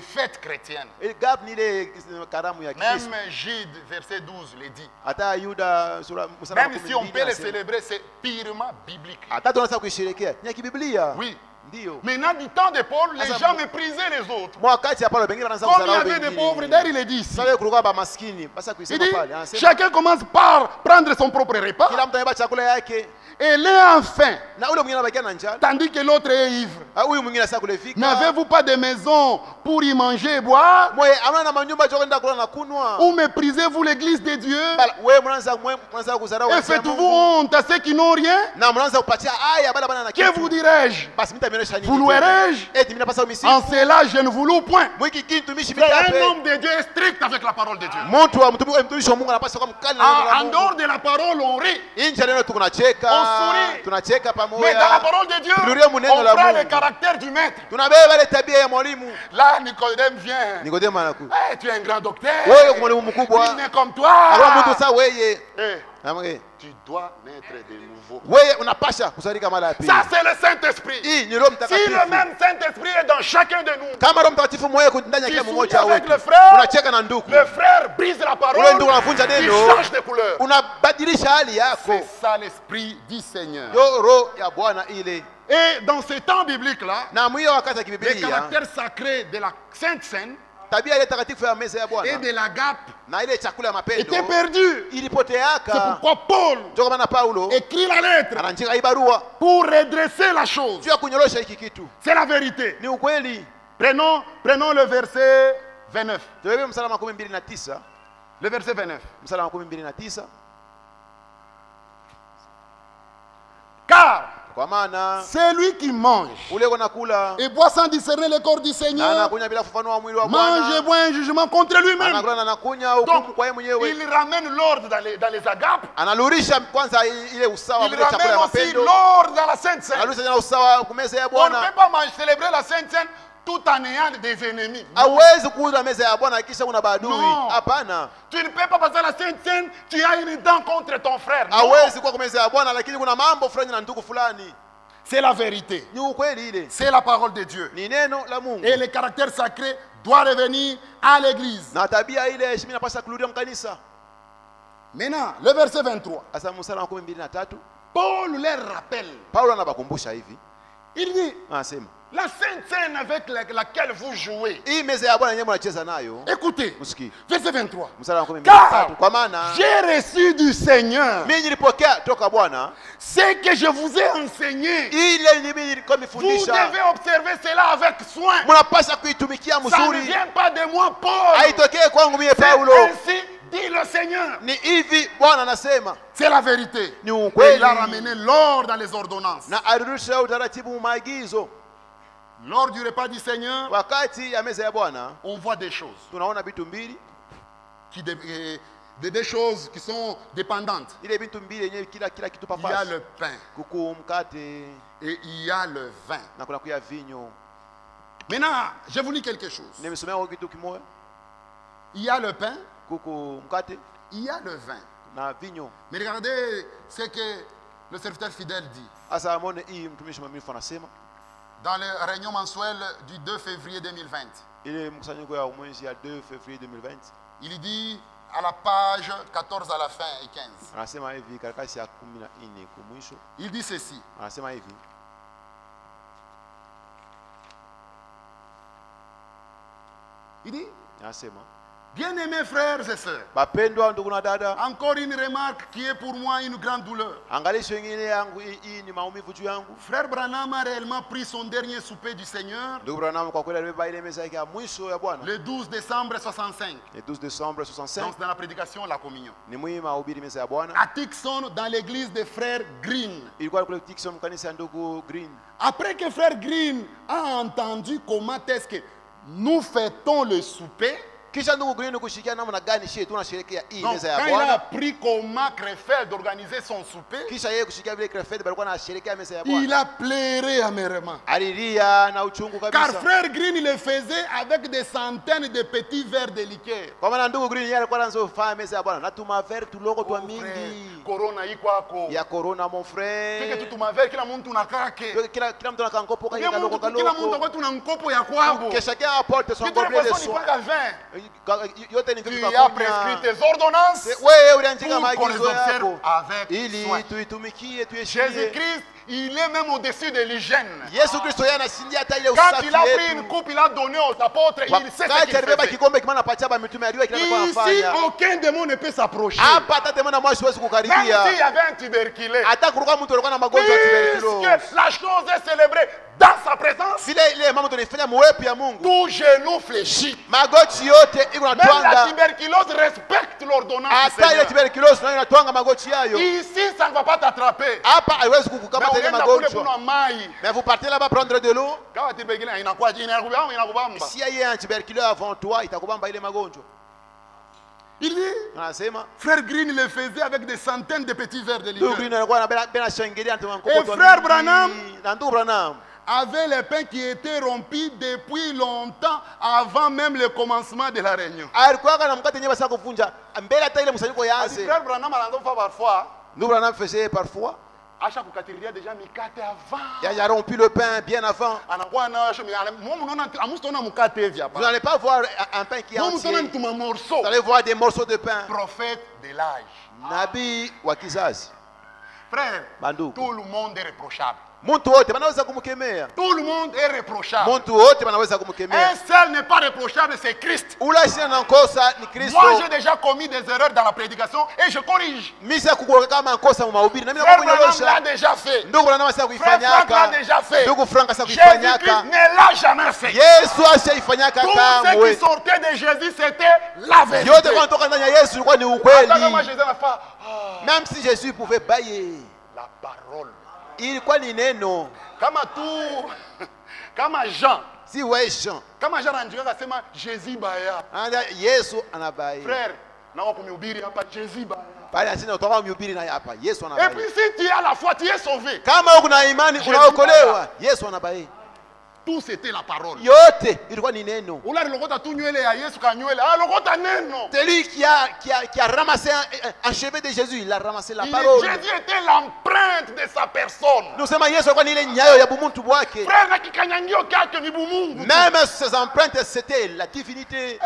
fêtes chrétiennes. Même Jude, verset 12, le dit. Même si on peut les célébrer, c'est purement biblique. Oui. Maintenant, du temps de Paul, les gens méprisaient les autres. Comme il y avait des pauvres, d'ailleurs il est dit ici. Il dit, chacun commence par prendre son propre repas. Et l'un a faim, tandis que l'autre est ivre. N'avez-vous pas de maison pour y manger et boire? Ou méprisez-vous l'église de Dieu? Et faites-vous honte à ceux qui n'ont rien? Que vous dirais-je? Vous louerai-je? En cela, je ne vous loue point. Un homme de Dieu est strict avec la parole de Dieu. En dehors de la parole, on rit. On sourit. Mais dans la parole de Dieu, on prend le caractère du maître. Là, Nicodème vient. Hey, tu es un grand docteur. Il est comme toi. Hey, tu dois naître de nouveau. Ça, c'est le Saint-Esprit. Si le même Saint-Esprit est dans chacun de nous, tu souris avec le frère brise la parole, il change de couleur. C'est ça l'Esprit du Seigneur. Et dans ces temps bibliques-là, les caractères sacrés de la Sainte Seine et de la gape était perdu. C'est pourquoi Paul écrit la lettre pour redresser la chose. C'est la vérité. Prenons le verset 29. Le verset 29. Car celui qui mange et boit sans discerner le corps du Seigneur mange et boit un jugement contre lui-même. Donc, il ramène l'ordre dans les agapes. Il ramène aussi l'ordre dans la Sainte Seine. On ne peut pas célébrer la Sainte Seine tout en ayant des ennemis. Non. Tu ne peux pas passer à la Sainte Seine, tu as une dent contre ton frère. C'est la vérité. C'est la parole de Dieu. Et le caractère sacré doit revenir à l'église. Maintenant, le verset 23. Paul leur rappelle. Il dit, la Sainte Seine avec laquelle vous jouez. Écoutez, verset 23. Car j'ai reçu du Seigneur ce que je vous ai enseigné. Vous devez observer cela avec soin. Ça ne vient pas de moi, Paul. C'est ainsi dit le Seigneur. C'est la vérité. Et il a ramené l'ordre dans les ordonnances. Lors du repas du Seigneur, on voit des choses. Des choses qui sont dépendantes. Il y a le pain et il y a le vin. Maintenant, je vous lis quelque chose. Il y a le pain, il y a le vin. Mais regardez ce que le serviteur fidèle dit. Dans le réunion mensuelle du 2 février 2020. Il dit à la page 14 à la fin et 15. Il dit ceci. Il dit, Bien-aimés frères et sœurs, encore une remarque qui est pour moi une grande douleur. Frère Branham a réellement pris son dernier souper du Seigneur le 12 décembre 65. Donc dans la prédication, la communion. À Tixon, dans l'église des frères Green. Après que frère Green a entendu comment est-ce que nous fêtons le souper, donc, quand il a appris comment Crefeld d'organiser son souper, il a pleuré amèrement. Car frère Green il le faisait avec des centaines de petits verres de liqueur. Corona ikwako. Ya corona mon frère. Kike tutumavere kila mtu nakake. Kila mtu na kankopo kaya kaloko kaloko. Kila mtu kwetu na nkopo ya kwabo. Que chacun apporte son gobelet de soin. Yote ni vitu vya prescrit tes ordonnances. Wewe uliandika maagizo yako ili tuitumikie tueshie. Jésus-Christ, il est même au-dessus de l'hygiène. Yesu Kristo yana sindia hata ile usafi. Quand il a pris une coupe, il a donné aux apôtres, il sait ce qu'il fait. Kikombe kimana patia ba mitume aliwa kile anafanya. Ici aucun démon ne peut s'approcher. Hapa hata démon na mwasi siwezi kukaribia. Même s'il y avait un tuberculeux. Hata kuruka mtu alikuwa na magonjwa ya tuberculose. La chose est célébrée dans sa présence. Vile ile mambo tunafanya mwepo ya Mungu. Tout genou fléchit. Magoti yote iko na twanga. Même la tuberculose respecte l'ordonnance. Hata ile tuberculose nayo inatwanga magoti yayo. Ici ça ne va pas t'attraper. Hapa haiwezi kukukamata ile magonjwa. Mais vous partez là-bas prendre de l'eau. Si il y a un tuberculeux avant toi, il t'akubamba ile magonjwa. Il dit, frère Green le faisait avec des centaines de petits verres de liqueur. Et frère Branham avait les pains qui étaient rompus depuis longtemps avant même le commencement de la réunion. Frère Branham parfois. Nous Branham faisait parfois. Déjà mikate avant. Il a rompu le pain bien avant. Vous n'allez pas voir un pain qui est entier. Vous allez voir des morceaux de pain. Prophète de l'âge. Nabi wa kizazi. Frère, tout le monde est reprochable. Tout le monde est reprochable. Un seul n'est pas reprochable, c'est Christ. Moi j'ai déjà commis des erreurs dans la prédication et je corrige. Frère Branham l'a déjà fait. Frère Franck l'a déjà fait. Jésus-Christ ne l'a jamais fait. Tout ce qui sortait de Jésus c'était la vérité. Même si Jésus pouvait bailler la parole. Il quoi ni neno kama Jean si ouais Jean kama Jean anjika kasema Jésus baya Yesu anabai frère na wakumhubiri hapa Jésus baya pale asina utoka mhubiri na hapa Yesu anabai. Et puis si tu as la foi tu es sauvé. Kama uko na imani unaokolewa Yesu anabai. Tout c'était la parole. Yote ilikuwa ni neno. Ula lokota tu nywele ya Yesu ka nywele. Lokota neno. C'est lui qui a ramassé un cheveu de Jésus, il a ramassé la parole. Jésus était l'empreinte de sa personne. Nous sommes Yesu kwa ile nyayo ya bumuntu bwake. Frère na kikanyangio kake ni bumungu. Même ses empreintes c'était la divinité.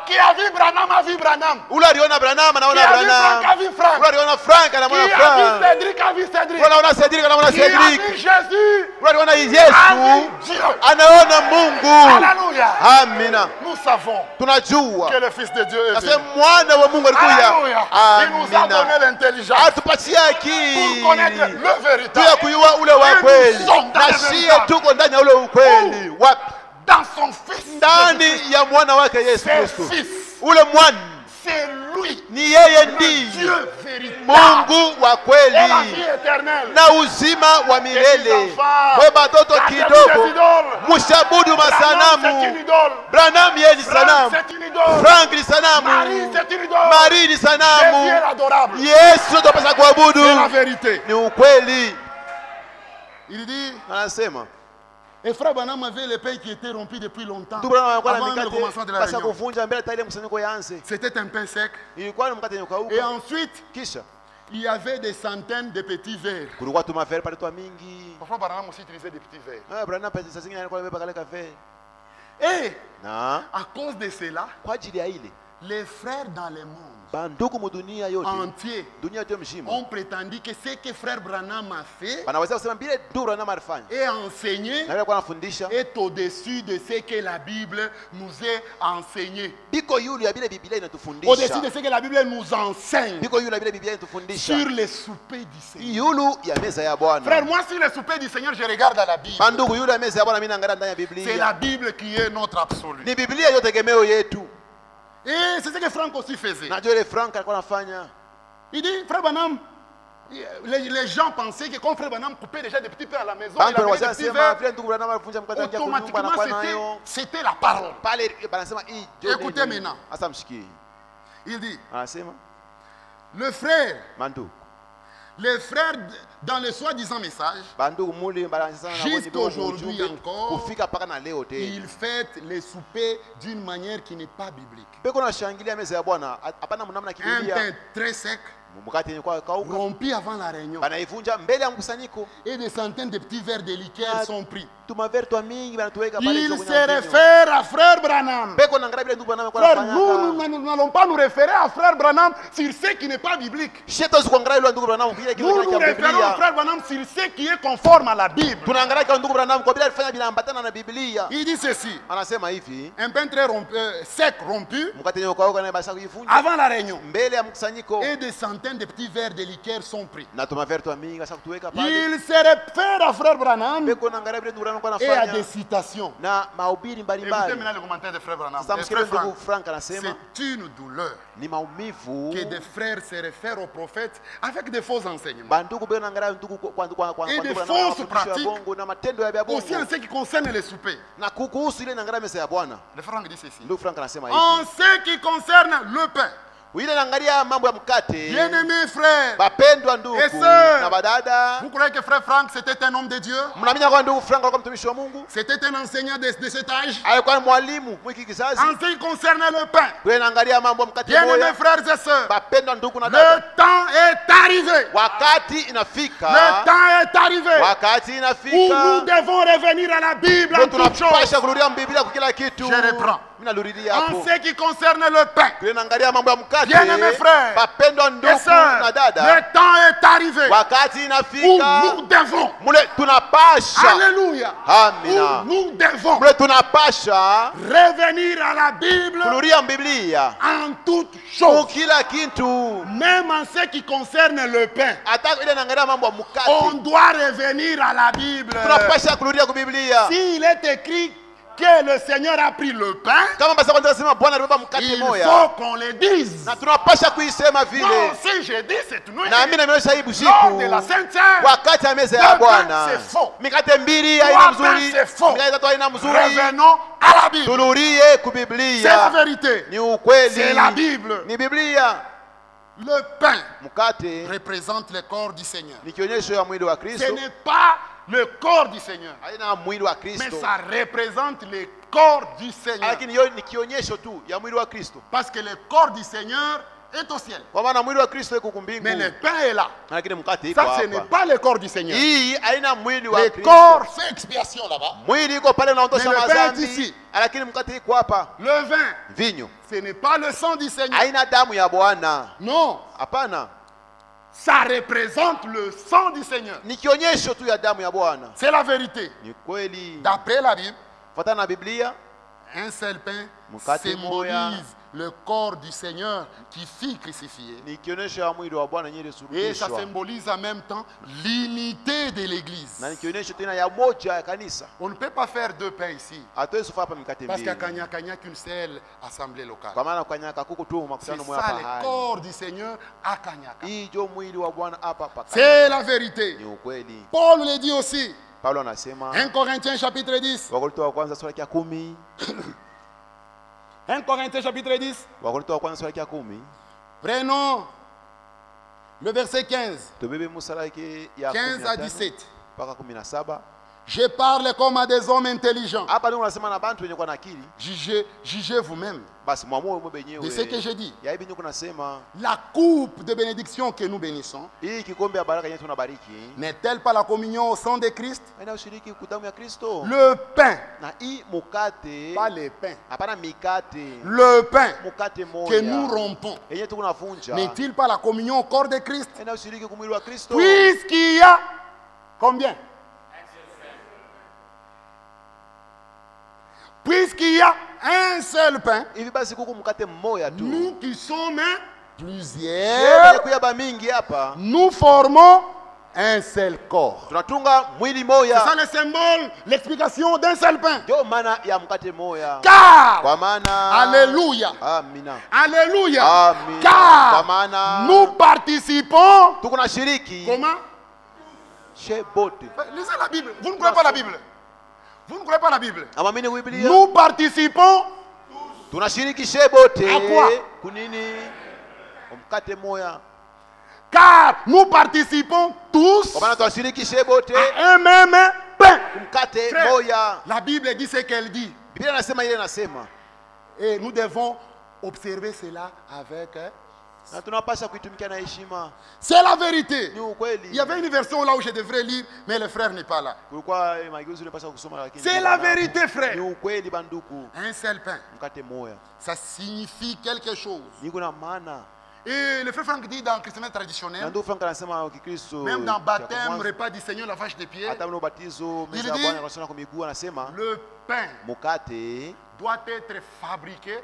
Qui a vu Branham a vu Branham. Ula aliona Branham anaona Branham. Qui a vu Franck a vu Franck. Ula aliona Frank anaona Frank. Qui a vu Cédric a vu Cédric. Ula aliona Cédric anaona Cédric. Qui a vu Jésus. Ula aliona Yesu. Anaona Mungu. Alléluia. Amina. Nous savons tunajua que le Fils de Dieu est venu. Mwana wa Mungu alikuja. Il nous a donné l'intelligence. Atupatia akili. Pour connaître le véritable. Tuya kujua ule wa kweli. Na sie tuko ndani ya ule ukweli. Wapi? Dans son Fils. Ndani ya mwana wake Yesu Kristo. Ule mwana c'est lui. Ni yeye ndiye Dieu véritable. Mungu wa kweli. Et la vie éternelle. Na uzima wa milele. Kwa batoto kidogo mushabudu masanamu. Branham yeye ni sanamu. Frank ni sanamu. Marie ni sanamu. Yesu tupasa kuabudu. C'est la vérité. Ni ukweli. Il dit, anasema et frère Branham avait les pains qui étaient rompus depuis longtemps. Avant le commencement de la réunion. C'était un pain sec. Et ensuite, il y avait des centaines de petits verres. Parfois Branham aussi utilisait des petits verres. Et à cause de cela, Les frères dans le monde entier ont prétendu que ce que frère Branham a fait et enseigné est au-dessus de ce que la Bible nous a enseigné. Au-dessus de ce que la Bible nous enseigne sur les soupers du Seigneur. Frère, moi sur les soupers du Seigneur, je regarde à la Bible. C'est la Bible qui est notre absolu. Et c'est ce que Franck aussi faisait. Il dit, frère Branham, les gens pensaient que quand frère Branham coupait déjà des petits pains à la maison, automatiquement c'était la parole. Écoutez maintenant. Il dit, le frère, les frères dans le soi-disant message, jusqu'aujourd'hui encore, ils fêtent les soupers d'une manière qui n'est pas biblique. Un pain très sec, rompu avant la réunion, et des centaines de petits verres de liqueur sont pris. Il se réfère à frère Branham. Frère, nous n'allons pas nous référer à frère Branham sur ce qui n'est pas biblique. Nous nous référons à frère Branham sur ce qui est conforme à la Bible. Il dit ceci. Un pain très sec rompu avant la réunion, et des centaines de petits verres de liqueur sont pris. Il se réfère à frère Branham et à des citations. Écoutez maintenant le commentaire de frère Branham. C'est une douleur que des frères se réfèrent aux prophètes avec des faux enseignements et des fausses pratiques aussi en ce qui concerne les soupers. Le frère dit ceci. En ce qui concerne le pain, bien-aimés frères et sœurs, vous croyez que frère Franck c'était un homme de Dieu? C'était un enseignant de cet âge? En ce qui concerne le pain, bien-aimés frères et sœurs, le temps est arrivé. Le temps est arrivé où nous devons revenir à la Bible en toutes choses. Je reprends. En ce qui concerne le pain, bien-aimés frères et sœurs, le temps est arrivé où nous devons, alléluia, où nous devons revenir à la Bible en toutes choses. Même en ce qui concerne le pain, on doit revenir à la Bible. S'il est écrit que le Seigneur a pris le pain, il faut qu'on le dise. Non, si je dis cette nuit, lors de la Sainte Seine, c'est faux. C'est faux. Revenons à la Bible. C'est la vérité. C'est la Bible. Le pain représente le corps du Seigneur. Ce n'est pas le corps du Seigneur, mais ça représente le corps du Seigneur. Parce que le corps du Seigneur est au ciel, mais le pain est là. Ça, ce n'est pas le corps du Seigneur. Le corps fait expiation là-bas, mais le pain est ici. Le vin, ce n'est pas le sang du Seigneur. Non, ça représente le sang du Seigneur. C'est la vérité. D'après la Bible, un seul pain symbolise le corps du Seigneur qui fut crucifié. Et ça symbolise en même temps l'unité de l'Église. On ne peut pas faire deux pains ici, parce qu'à Kanyaka, il n'y a qu'une seule assemblée locale. C'est ça le corps du Seigneur à Kanyaka. C'est la vérité. Paul le dit aussi. 1 Corinthiens chapitre 10. 1 Corinthiens chapitre 10. Prenons le verset 15. 15 à 17. Je parle comme à des hommes intelligents. Jugez vous-même de ce que j'ai dit. La coupe de bénédiction que nous bénissons n'est-elle pas la communion au sang de Christ? Le pain, pas les pains, le pain que nous rompons n'est-il pas la communion au corps de Christ? Puisqu'il y a combien? Puisqu'il y a un seul pain, nous qui sommes plusieurs, nous formons un seul corps. C'est ça le symbole, l'explication d'un seul pain. Car, alléluia, alléluia, car nous participons. Comment? Lisez la Bible. Vous ne croyez pas la Bible? Vous ne croyez pas la Bible? Nous participons à quoi? Car nous participons tous à un même pain. Frère, la Bible dit ce qu'elle dit. Et nous devons observer cela avec... C'est la vérité. Il y avait une version là où je devrais lire, mais le frère n'est pas là. C'est la vérité, frère. Un seul pain, ça signifie quelque chose. Et le frère Franck dit dans le christianisme traditionnel, même dans baptême, repas du Seigneur, lavage des pieds, il dit le pain doit être fabriqué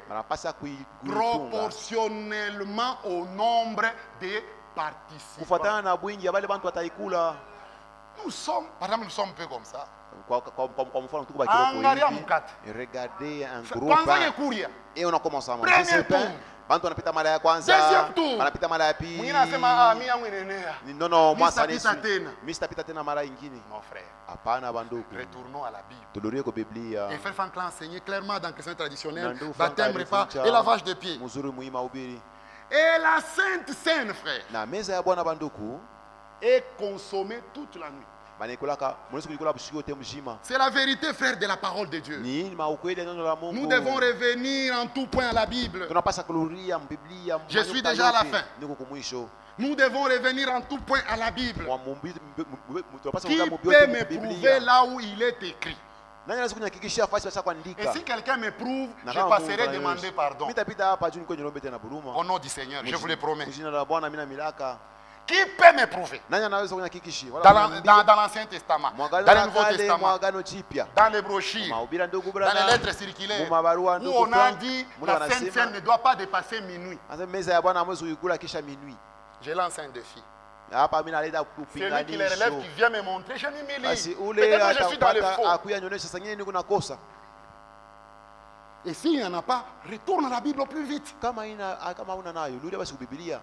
proportionnellement au nombre de participants. Nous sommes, par exemple, nous sommes un peu comme ça. Regardez un gros pain. Et on a commencé à manger ce pain. Deuxième tour. Non, non, moi ça n'est pas. Mon frère. Retournons à la Bible. Et Frère Franck l'a enseigné clairement dans le chrétien traditionnel. Baptême, repas et lavage de pieds. Et la Sainte Seine, frère, est consommée toute la nuit. C'est la vérité, frère, de la parole de Dieu. Nous devons revenir en tout point à la Bible. Je suis déjà à la fin. Nous devons revenir en tout point à la Bible. Qui peut me prouver là où il est écrit? Et si quelqu'un me prouve, je passerai demander pardon. Au nom du Seigneur, je vous le promets. Qui peut me prouver? Dans l'Ancien Testament, dans le Nouveau Testament, dans les brochures, dans les lettres circulaires, où on a dit la Sainte Seine ne doit pas dépasser minuit. Je lance un défi. Celui qui les relève, qui vient me montrer, je n'ai mis livre. Peut-être que je suis dans le faux. Et s'il n'y en a pas, retourne à la Bible au plus vite.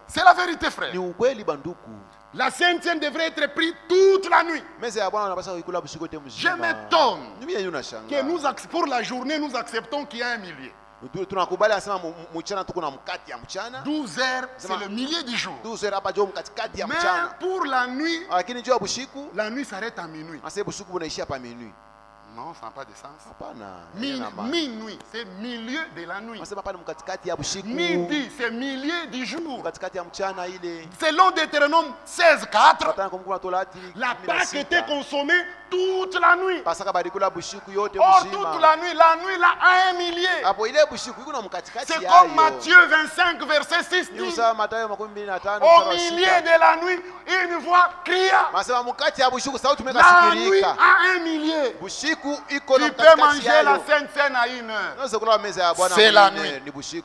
C'est la vérité, frère. La Sainte Seine devrait être prise toute la nuit. Je m'étonne que nous, pour la journée, nous acceptons qu'il y a un millier. 12 heures, c'est le millier du jour. Mais pour la nuit s'arrête à minuit. Non, ça n'a pas de sens. Minuit, c'est milieu de la nuit. Midi, c'est milieu du jour. Selon Deutéronome 16:4, la Pâque était consommée toute la nuit. Or, toute la nuit là a un millier. C'est comme Matthieu 25, verset 6 dit. Au milieu de la nuit, une voix cria. La nuit a un millier. Tu peux manger la Sainte Seine à 1 heure. C'est la nuit.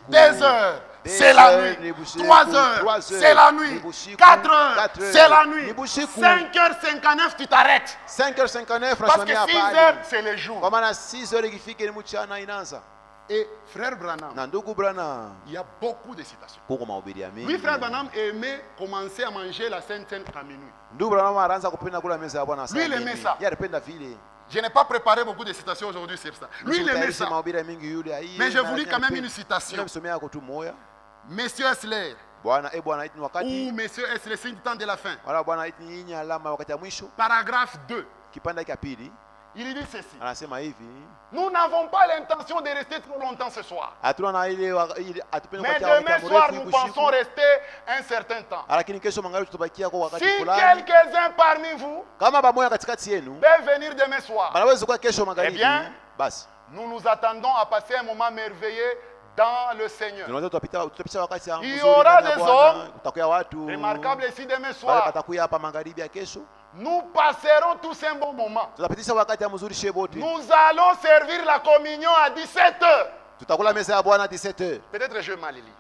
2 heures. C'est la nuit. 3 heures. C'est la nuit. 4 heures. C'est la nuit. 5h59, tu t'arrêtes. 5h59, parce que 6 heures, c'est le jour. Et frère Branham, il y a beaucoup de citations. Oui, frère Branham aimait commencer à manger la Sainte Seine à minuit. Lui, il aimait ça. Je n'ai pas préparé beaucoup de citations aujourd'hui sur ça. Lui, il aimait ça. Mais je vous lis quand même une citation. Monsieur Esler, ou Monsieur Esler, signe du temps de la fin. Paragraphe 2. Il dit ceci. Anasema hivi. Nous n'avons pas l'intention de rester trop longtemps ce soir. Mais demain soir, nous pensons rester un certain temps. Si quelques-uns parmi vous peuvent venir demain soir, eh bien, nous nous attendons à passer un moment merveilleux dans le Seigneur. Il y aura des hommes remarquables ici demain soir. Nous passerons tous un bon moment. Nous allons servir la communion à 17h. Peut-être je mal lu.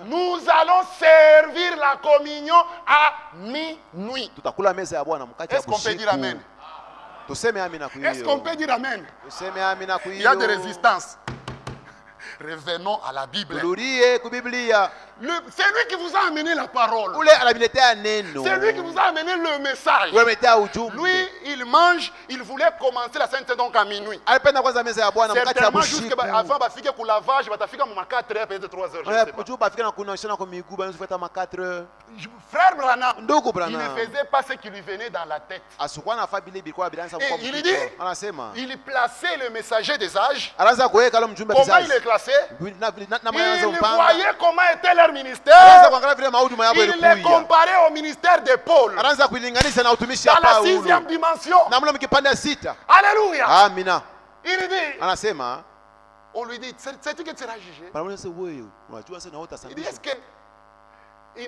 Nous allons servir la communion à minuit. Est-ce qu'on peut dire amen? Est-ce qu'on peut dire amen? Il y a des résistances. Revenons à la Bible. C'est lui qui vous a amené la parole. C'est lui qui vous a amené le message. Lui, il mange, il voulait commencer la Sainte donc à minuit. Certainement jusqu'avant de faire le lavage, il va faire 4 heures, peut-être 3 heures. Frère Branham, il ne faisait pas ce qui lui venait dans la tête. Et il dit, il plaçait le messager des âges. Comment il est classé? Il voyait comment était leur ministère. Il les comparait au ministère de Paul. Dans la 6e dimension. Alléluia. Amina. Il dit, on lui dit, sais-tu que tu seras jugé? Il dit, est-ce qu'il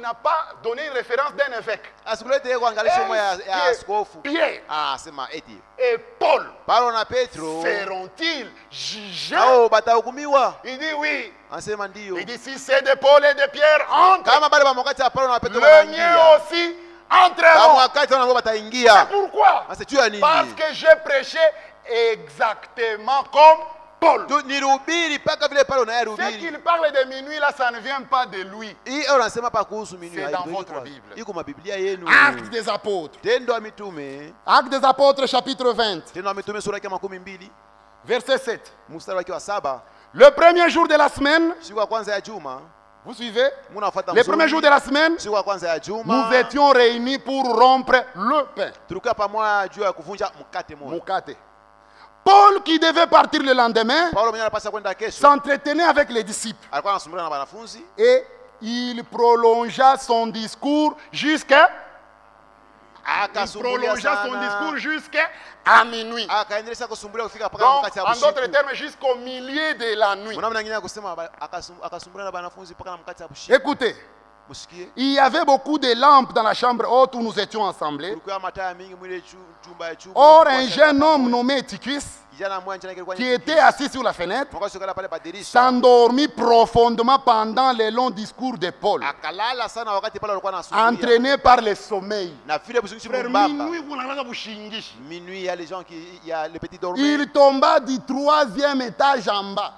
n'a pas donné une référence d'un évêque? Pierre et Paul seront-ils jugés? Il dit oui. Il dit si c'est de Paul et de Pierre entre, le mien aussi entreront. C'est pourquoi? Parce que j'ai prêché exactement comme Paul. Ce qu'il parle de minuit là, ça ne vient pas de lui. C'est dans votre Bible. Actes des apôtres. Actes des apôtres chapitre 20. Verset 7. Le premier jour de la semaine. Vous suivez? Le premier jour de la semaine, nous étions réunis pour rompre le pain. Mukate. Paul, qui devait partir le lendemain, s'entretenait avec les disciples. Et il prolongea son discours jusqu'à minuit. Donc, en d'autres termes, jusqu'au milieu de la nuit. Écoutez, il y avait beaucoup de lampes dans la chambre haute où nous étions assemblés. Or, un jeune homme nommé Tychus, qui était assis sur la fenêtre, s'endormit profondément pendant les longs discours de Paul, entraîné par le sommeil. Minuit, il y a les gens qui, il y a les petits dormeurs. Il tomba du 3e étage en bas.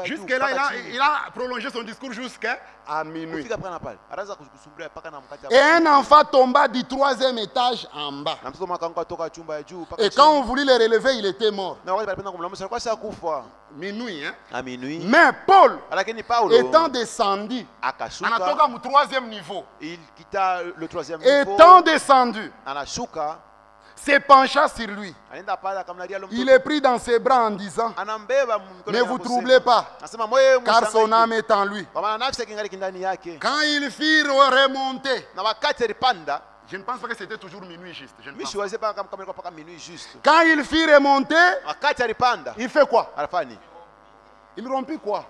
Jusque-là, il a prolongé son discours jusqu'à minuit. Et un enfant tomba du 3e étage en bas. Et quand on voulut le relever, il était mort. Minuit, hein? À minuit. Mais Paul, étant descendu, anatoka au 3e niveau, il quitta le 3e niveau. Étant descendu, se pencha sur lui. Il est pris dans ses bras en disant, ne vous troublez pas, car son âme est en lui. Quand ils firent remonter, je ne pense pas que c'était toujours minuit juste. Quand il fit remonter, il fait quoi? Il rompit quoi?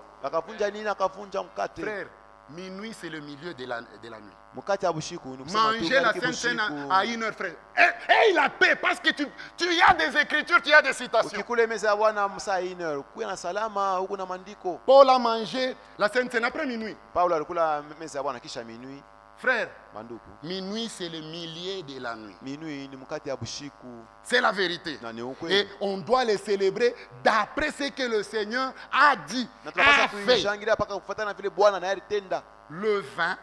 Frère, minuit c'est le milieu de la nuit. Manger la Sainte Seine à 1h, frère. Et la paix, parce que tu y as des écritures, tu y as des citations. Paul a mangé la Sainte Seine après minuit. Frère, minuit c'est le milieu de la nuit. C'est la vérité. Et on doit les célébrer d'après ce que le Seigneur a dit, a fait. Le vin,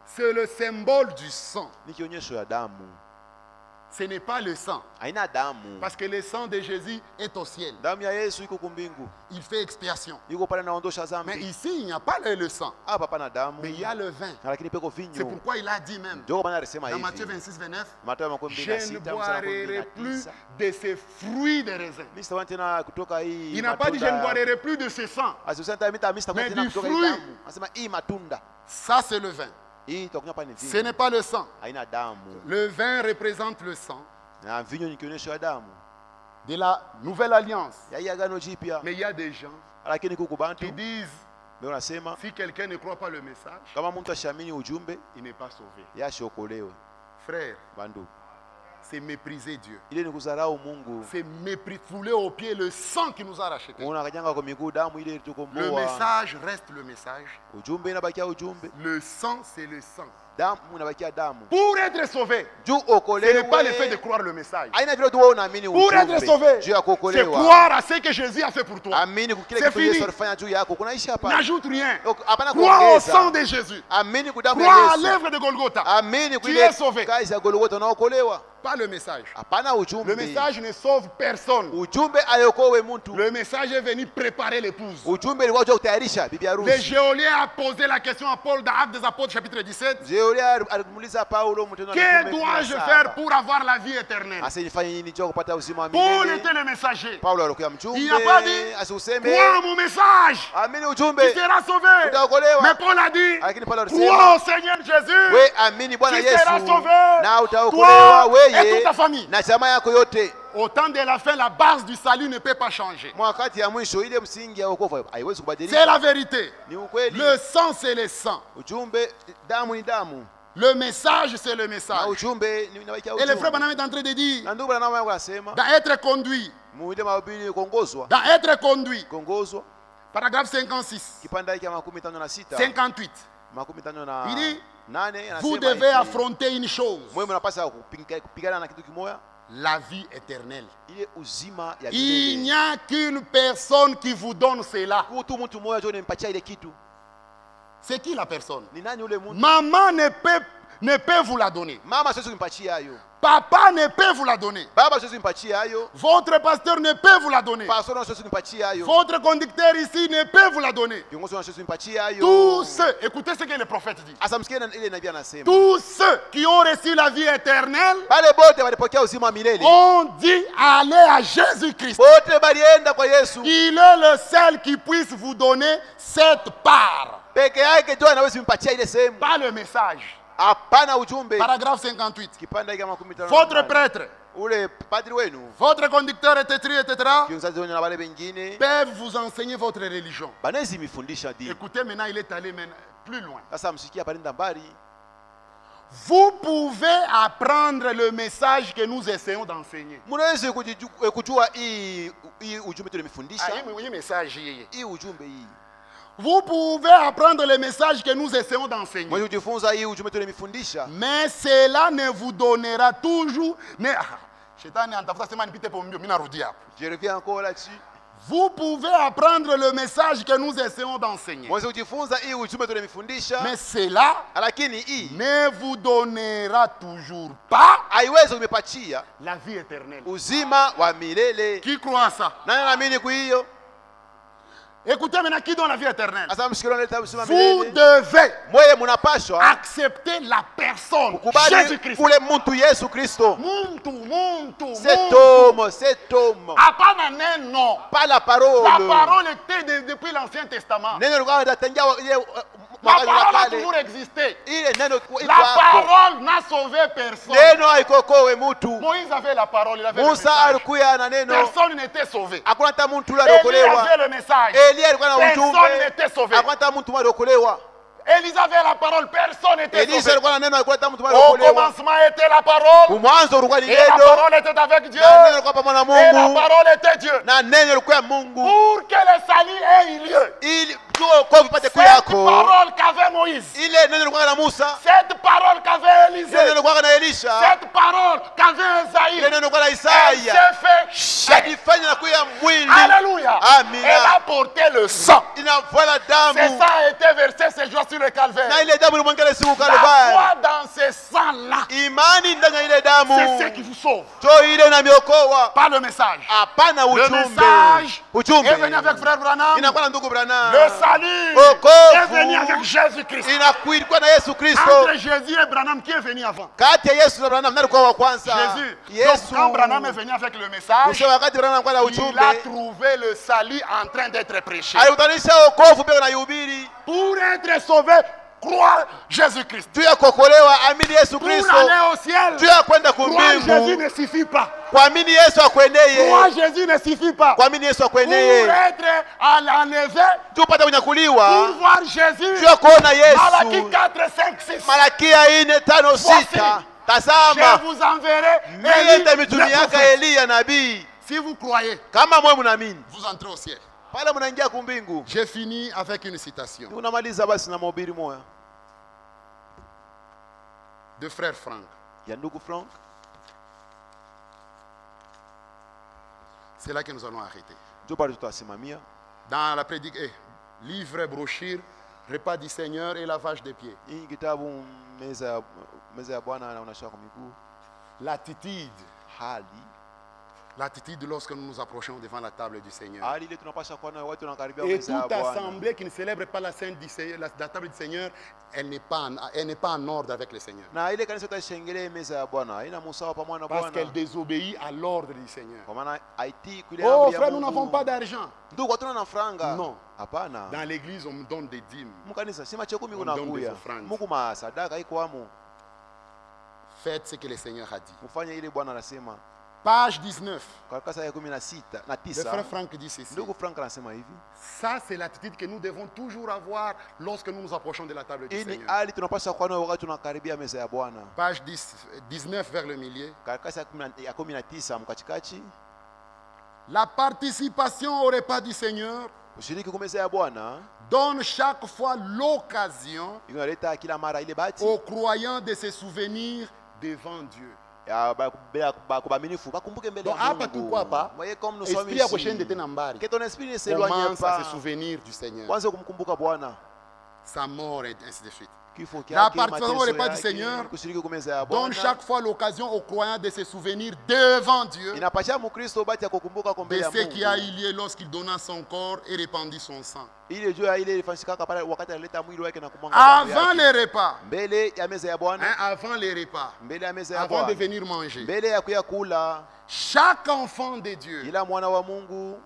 c'est le symbole du sang. Ce n'est pas le sang. Parce que le sang de Jésus est au ciel. Il fait expiation. Mais ici, il n'y a pas le sang. Mais il y a le vin. C'est pourquoi il a dit même dans Matthieu 26, 29, je ne boirai plus de ces fruits de raisin. Il n'a pas dit je ne boirai plus de ce sang, mais du fruit. Ça, c'est le vin. Ce n'est pas le sang. Le vin représente le sang de la nouvelle alliance. Mais il y a des gens qui disent, si quelqu'un ne croit pas le message, il n'est pas sauvé. Frère, c'est mépriser Dieu. C'est fouler aux pieds le sang qui nous a rachetés. Le message reste le message. Le sang, c'est le sang. Pour être sauvé, ce n'est pas le fait de croire le message. Pour être sauvé, c'est croire à ce que Jésus a fait pour toi. C'est fini. N'ajoute rien. Crois au sang de Jésus. Crois à l'œuvre de Golgotha. Tu es sauvé. Pas le message. Le message ne sauve personne. Le message est venu préparer l'épouse. Le geôlier a posé la question à Paul dans Actes des Apôtres chapitre 17. Que dois-je faire pour avoir la vie éternelle? Paul était le messager. Il n'a pas dit crois à mon message, tu seras sauvé. Mais Paul a dit crois au Seigneur Jésus, tu seras sauvé. Toi et toute ta famille. Au temps de la fin, la base du salut ne peut pas changer. C'est la vérité. Le sang, c'est le sang. Le message, c'est le message. Et le frère Branham est en train de dire d'être conduit. D'être conduit. Paragraphe 56. 58. Il dit vous devez affronter une chose. La vie éternelle. Il n'y a qu'une personne qui vous donne cela. C'est qui la personne? Maman ne peut vous la donner. Papa ne peut vous la donner. Votre pasteur ne peut vous la donner. Votre conducteur ici ne peut vous la donner. Tous ceux, écoutez ce que le prophète dit. Tous ceux qui ont reçu la vie éternelle ont dit allez à Jésus-Christ. Il est le seul qui puisse vous donner cette part. Pas le message. Paragraphe 58. Votre prêtre, votre conducteur, etc., peuvent vous enseigner votre religion. Écoutez, maintenant il est allé plus loin. Vous pouvez apprendre le message que nous essayons d'enseigner. Vous pouvez apprendre le message que nous essayons d'enseigner. Mais cela ne vous donnera toujours... Je reviens encore là-dessus. Vous pouvez apprendre le message que nous essayons d'enseigner. Mais cela ne vous donnera toujours pas la vie éternelle. Qui croit à ça? Écoutez maintenant, qui donne la vie éternelle? Vous devez accepter la personne Jésus-Christ. Cet homme. Pas la parole. La parole était depuis l'Ancien Testament. La parole a toujours existé. La parole n'a sauvé personne. Moïse avait la parole, il avait le message. Personne n'était sauvé. Élie avait le message. Personne n'était sauvé. Élie avait la parole, personne n'était sauvé. Au commencement était la parole. Et la parole était avec Dieu. Et la parole était Dieu. Pour que le salut ait eu lieu. Cette parole qu'avait Moïse. Cette parole qu'avait Élisée. Cette parole qu'avait Esaïe. Elle s'est fait. Alléluia. Elle a porté le sang. C'est ça a été versé ce jour sur le calvaire. Na ile damu ilimwagika siku La Kalvari. foi dans ce sang-là, Imani ndani ya ile damu. c'est ce qui vous sauve. Jo ile inamiokoa. Pas le message. Hapana Le ujumbe. message Ujumbe. est venu avec frère Branham. Inakuwa na ndugu Branham. Le salut Wokovu. est venu avec Jésus-Christ. Inakuwa na Yesu Kristo. Entre Jésus et Branham, qui est venu avant? Kati ya Yesu na Branham nani kwa wa kwanza? Jésus. Yesu. Donc, quand Branham est venu avec le message, Kusema wakati Branham kwa na il ujumbe. a trouvé le salut en train d'être prêché. Alikutanisha wokovu pia na yubiri. Pour être sauvé, croire Jésus-Christ. Juu ya kuokolewa amini Yesu Pour Kristo. aller au ciel, Juu ya kwenda croire Jésus kumbingu. ne suffit pas. Kuamini Yesu akweneye. Croire Jésus ne suffit pas. Kuamini Yesu Pour akweneye. être à l'enlevé, Juu upate kunyakuliwa. pour voir Jésus, Juu ya kuona Malachie Yesu. 4, 5, 6. Malakia 4:5. Je Tazama. vous enverrai Mimi Élie, nitamitumi le yaka prophète. Eliya nabii. Si vous croyez, Kama mwe mnaamini. vous entrez au ciel. Pale mnaingia kumbingu. J'ai fini avec une citation Tunamaliza basi na mahubiri moya de frère Franck. ya ndugu Frank. C'est là que nous allons arrêter. Ndio pale tutasimamia. Dans la prédication, livre, brochure, repas du Seigneur et lavage des pieds. Hii kitabu meza ya Bwana na unashika kwa miguu. L'attitude. Hali. L'attitude lorsque nous nous approchons devant la table du Seigneur. Hali ile tunapaswa kuona watu wanakaribia Et meza ya toute Bwana. assemblée qui ne célèbre pas la sainte du Seigneur, la table du Seigneur, elle n'est pas en ordre avec le Seigneur. Na ile kanisa utashengelea meza ya Bwana. Haina musawa pamoja na Parce Bwana. qu'elle désobéit à l'ordre du Seigneur. Kwa maana haiti kule Oh amri ya frère, nous Mungu. n'avons pas d'argent. Ndugu hatuna na franga. Non. Hapana. Dans l'église, on me donne des dîmes. Mkanisa sima chekumi On donne des kunakuya. offrandes. Mungu ma sadaka iko amo. Faites ce que le Seigneur a dit. Mfanye ile Bwana anasema. Page 19. Kwa kasa ya 16 na Le 9. frère Franck dit ceci. Ndugu Frank anasema hivi. Ça, c'est l'attitude que nous devons toujours avoir lorsque nous nous approchons de la table du Hii ni Seigneur. hali tunapaswa kuwa nayo wakati tunakaribia meza ya Bwana. Page 19 vers le milieu. Karatasi ya 19 mkatikati. La participation au repas du Seigneur Ushiriki kwa meza ya Bwana donne chaque fois l'occasion inaleta kila mara ile bahati aux croyants de se souvenir devant Dieu. ya kubaminifu bakumbuke mbele ya Donc hapa tuko hapa, Mwaye kama esprit ya kushende tena mbali. que ton esprit ne s'éloigne Commence à pas. se souvenir du Seigneur. Kwanza kumkumbuka Bwana. Sa mort et ainsi de suite. Kifo La kyake, participation au mateso repas du yake, Seigneur kushiriki kwa meza ya donne Bwana chaque fois l'occasion aux croyants de se souvenir devant Dieu inapatia Mkristo bahati ya kukumbuka kwa mbele de ya ce qui a eu Mungu. lieu lorsqu'il donna son corps et répandit son sang. Ile juu ya ile ilifanyika pale wakati alileta mwili wake na kumwanga damu Avant yake. les repas, Mbele ya meza ya Bwana, avant les repas, mbele ya meza ya avant de Bwana, venir manger, mbele ya kuya kula, chaque enfant de Dieu ila mwana wa Mungu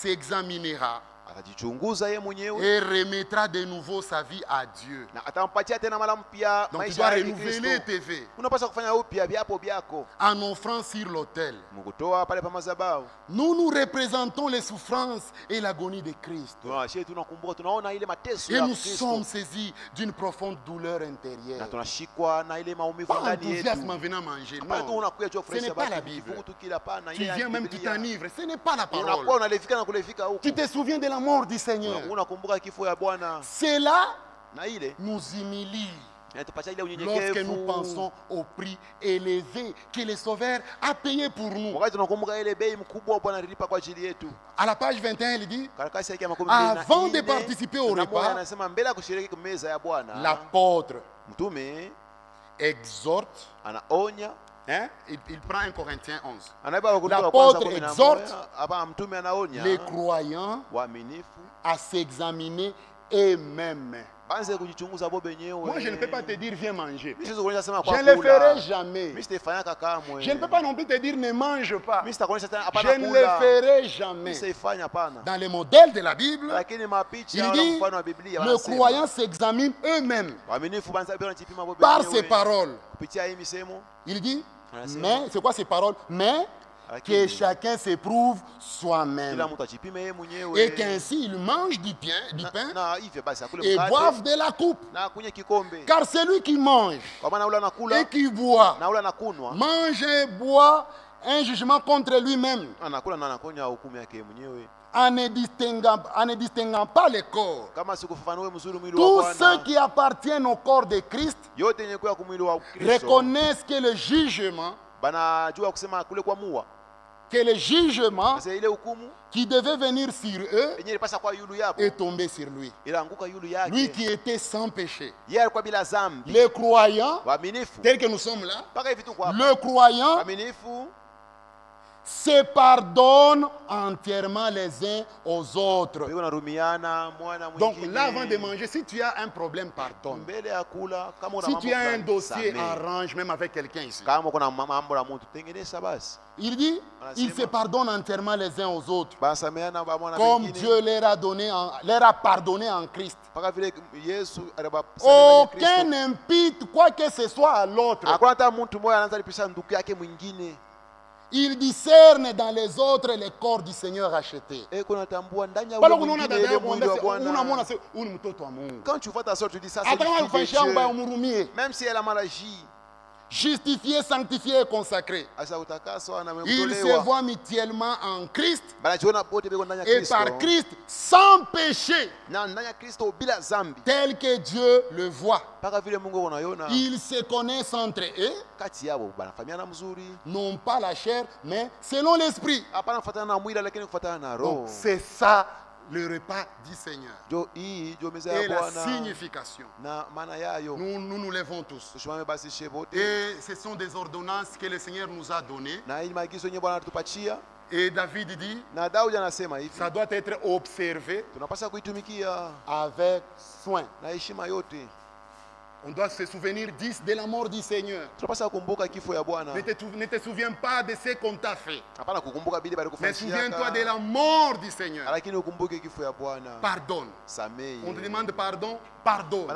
s'examinera atajichunguza yeye mwenyewe et remettra de nouveau sa vie à Dieu. na atampatia tena mara mpya Donc tu maisha dois yake renouveler Kristo. tes vœux Unapaswa kufanya upya vyapo vyako, en offrant sur l'autel. mkutoa pale pa madhabahu. Nous nous représentons les souffrances et l'agonie de Christ. Tunashie, tunakumbuka, tunaona ile mateso Et ya nous Kristo sommes saisis d'une profonde douleur na intérieure. tunashikwa na ile maumivu Pas ndani enthousiasme en yetu. venant manger. Hapana tu Non. unakuja tu Ce kufurahisha n'est pas la basi Bible. kifungu tu kila pana Tu ile viens même, tu Biblia. t'enivres. Ce n'est pas la Unakuwa parole. unalefika na kulefika huko. Tu te souviens de la mort du Seigneur. Unakumbuka kifo ya Bwana Cela na ile nous humilie inatupatia ile lorsque unyenyekevu. nous pensons au prix élevé que le Sauveur a payé pour nous. Wakati tunakumbuka ile bei mkubwa Bwana alilipa kwa ajili yetu. À la page 21, il dit, Karatasi yake ya 24 avant de participer au repas, anasema mbele ya kushiriki kwa meza ya Bwana, l'apôtre mtume exhorte, anaonya, hein, il prend 1 Corinthiens 11, anaiba Wakorintho wa L'apôtre kwanza 11. exhorte Hapa mtume anaonya les croyants waaminifu à s'examiner eux-mêmes. banze kujichunguza bo benyewe. Moi, je ne peux pas te dire, viens manger. Mimi siwezi kuonyesha sema Je kwa ne le kula. ferai jamais. Mimi sitafanya kamwe. Je ne peux pas non plus te dire, ne mange pas. Mimi sitakuonyesha tena hapana Je ne le kula. ferai Mimi jamais. sitaifanya hapana. Dans les modèles de la Bible, Lakini mapicha il au dit, mfano wa Biblia le wanasema, croyant s'examine eux-mêmes waaminifu banza bila wanajipima bo par benyewe. ses paroles. Kupitia hii misemo Il dit, Wanasema. mais, c'est quoi ces paroles? Mais que Lakini chacun s'éprouve soi-même. kila mtu ajipime yeye mwenyewe. Et qu'ainsi il mange du pain na hivyo basi akule et mkate boive de la coupe. na akunywe kikombe. Car celui qui mange Kwa maana ule anakula et qui boit, na ule anakunwa, mange et boit un jugement contre lui-même, anakula na anakunywa hukumu yake yeye mwenyewe. en ne distinguant pas le corps. Kama sikufafanue mzuri mwili wa Tous Bwana, ceux qui appartiennent au corps de Christ yote yenye kuwa kumwili wa Kristo reconnaissent que le jugement banajua kusema kule kwa mua que le jugement qui devait venir sur eux est tombé sur lui. Lui qui était sans péché. Les croyants, tels que nous sommes là, le croyant se pardonnent entièrement les uns aux autres. Donc là, avant de manger, si tu as un problème, pardonne. Si tu as un dossier, arrange même avec quelqu'un ici. Il dit, ils se pardonnent entièrement les uns aux autres. Comme Dieu leur a pardonné en Christ. Aucun n'impute quoi que ce soit à l'autre. Il discerne dans les autres les corps du Seigneur rachetés. Quand tu vois ta soeur, tu dis ça, c'est le fils de Dieu. Même si elle a mal agi. Justifié, sanctifié et consacré. Ils se voient mutuellement en Christ et par Christ sans péché, tel que Dieu le voit. Ils se connaissent entre eux, non pas la chair, mais selon l'esprit. C'est ça le repas du Seigneur. Et la signification. Nous nous levons tous. Et ce sont des ordonnances que le Seigneur nous a données. Et David dit, ça doit être observé avec soin. On doit se souvenir de la mort du Seigneur. Ne te souviens pas de ce qu'on t'a fait. Mais souviens-toi de la mort du Seigneur. Pardonne. On te demande pardon, pardonne.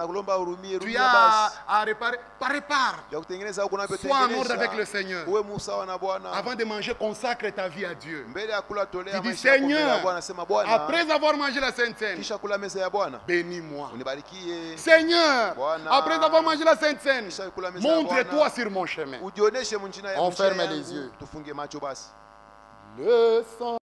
Tu as à réparer, répare. Sois en ordre avec le Seigneur. Avant de manger, consacre ta vie à Dieu. Tu dis, Seigneur, après avoir mangé la Sainte Seine, bénis-moi. Seigneur, après avoir mangé la Sainte Seine, montre-toi sur mon chemin. On ferme les yeux. Le sang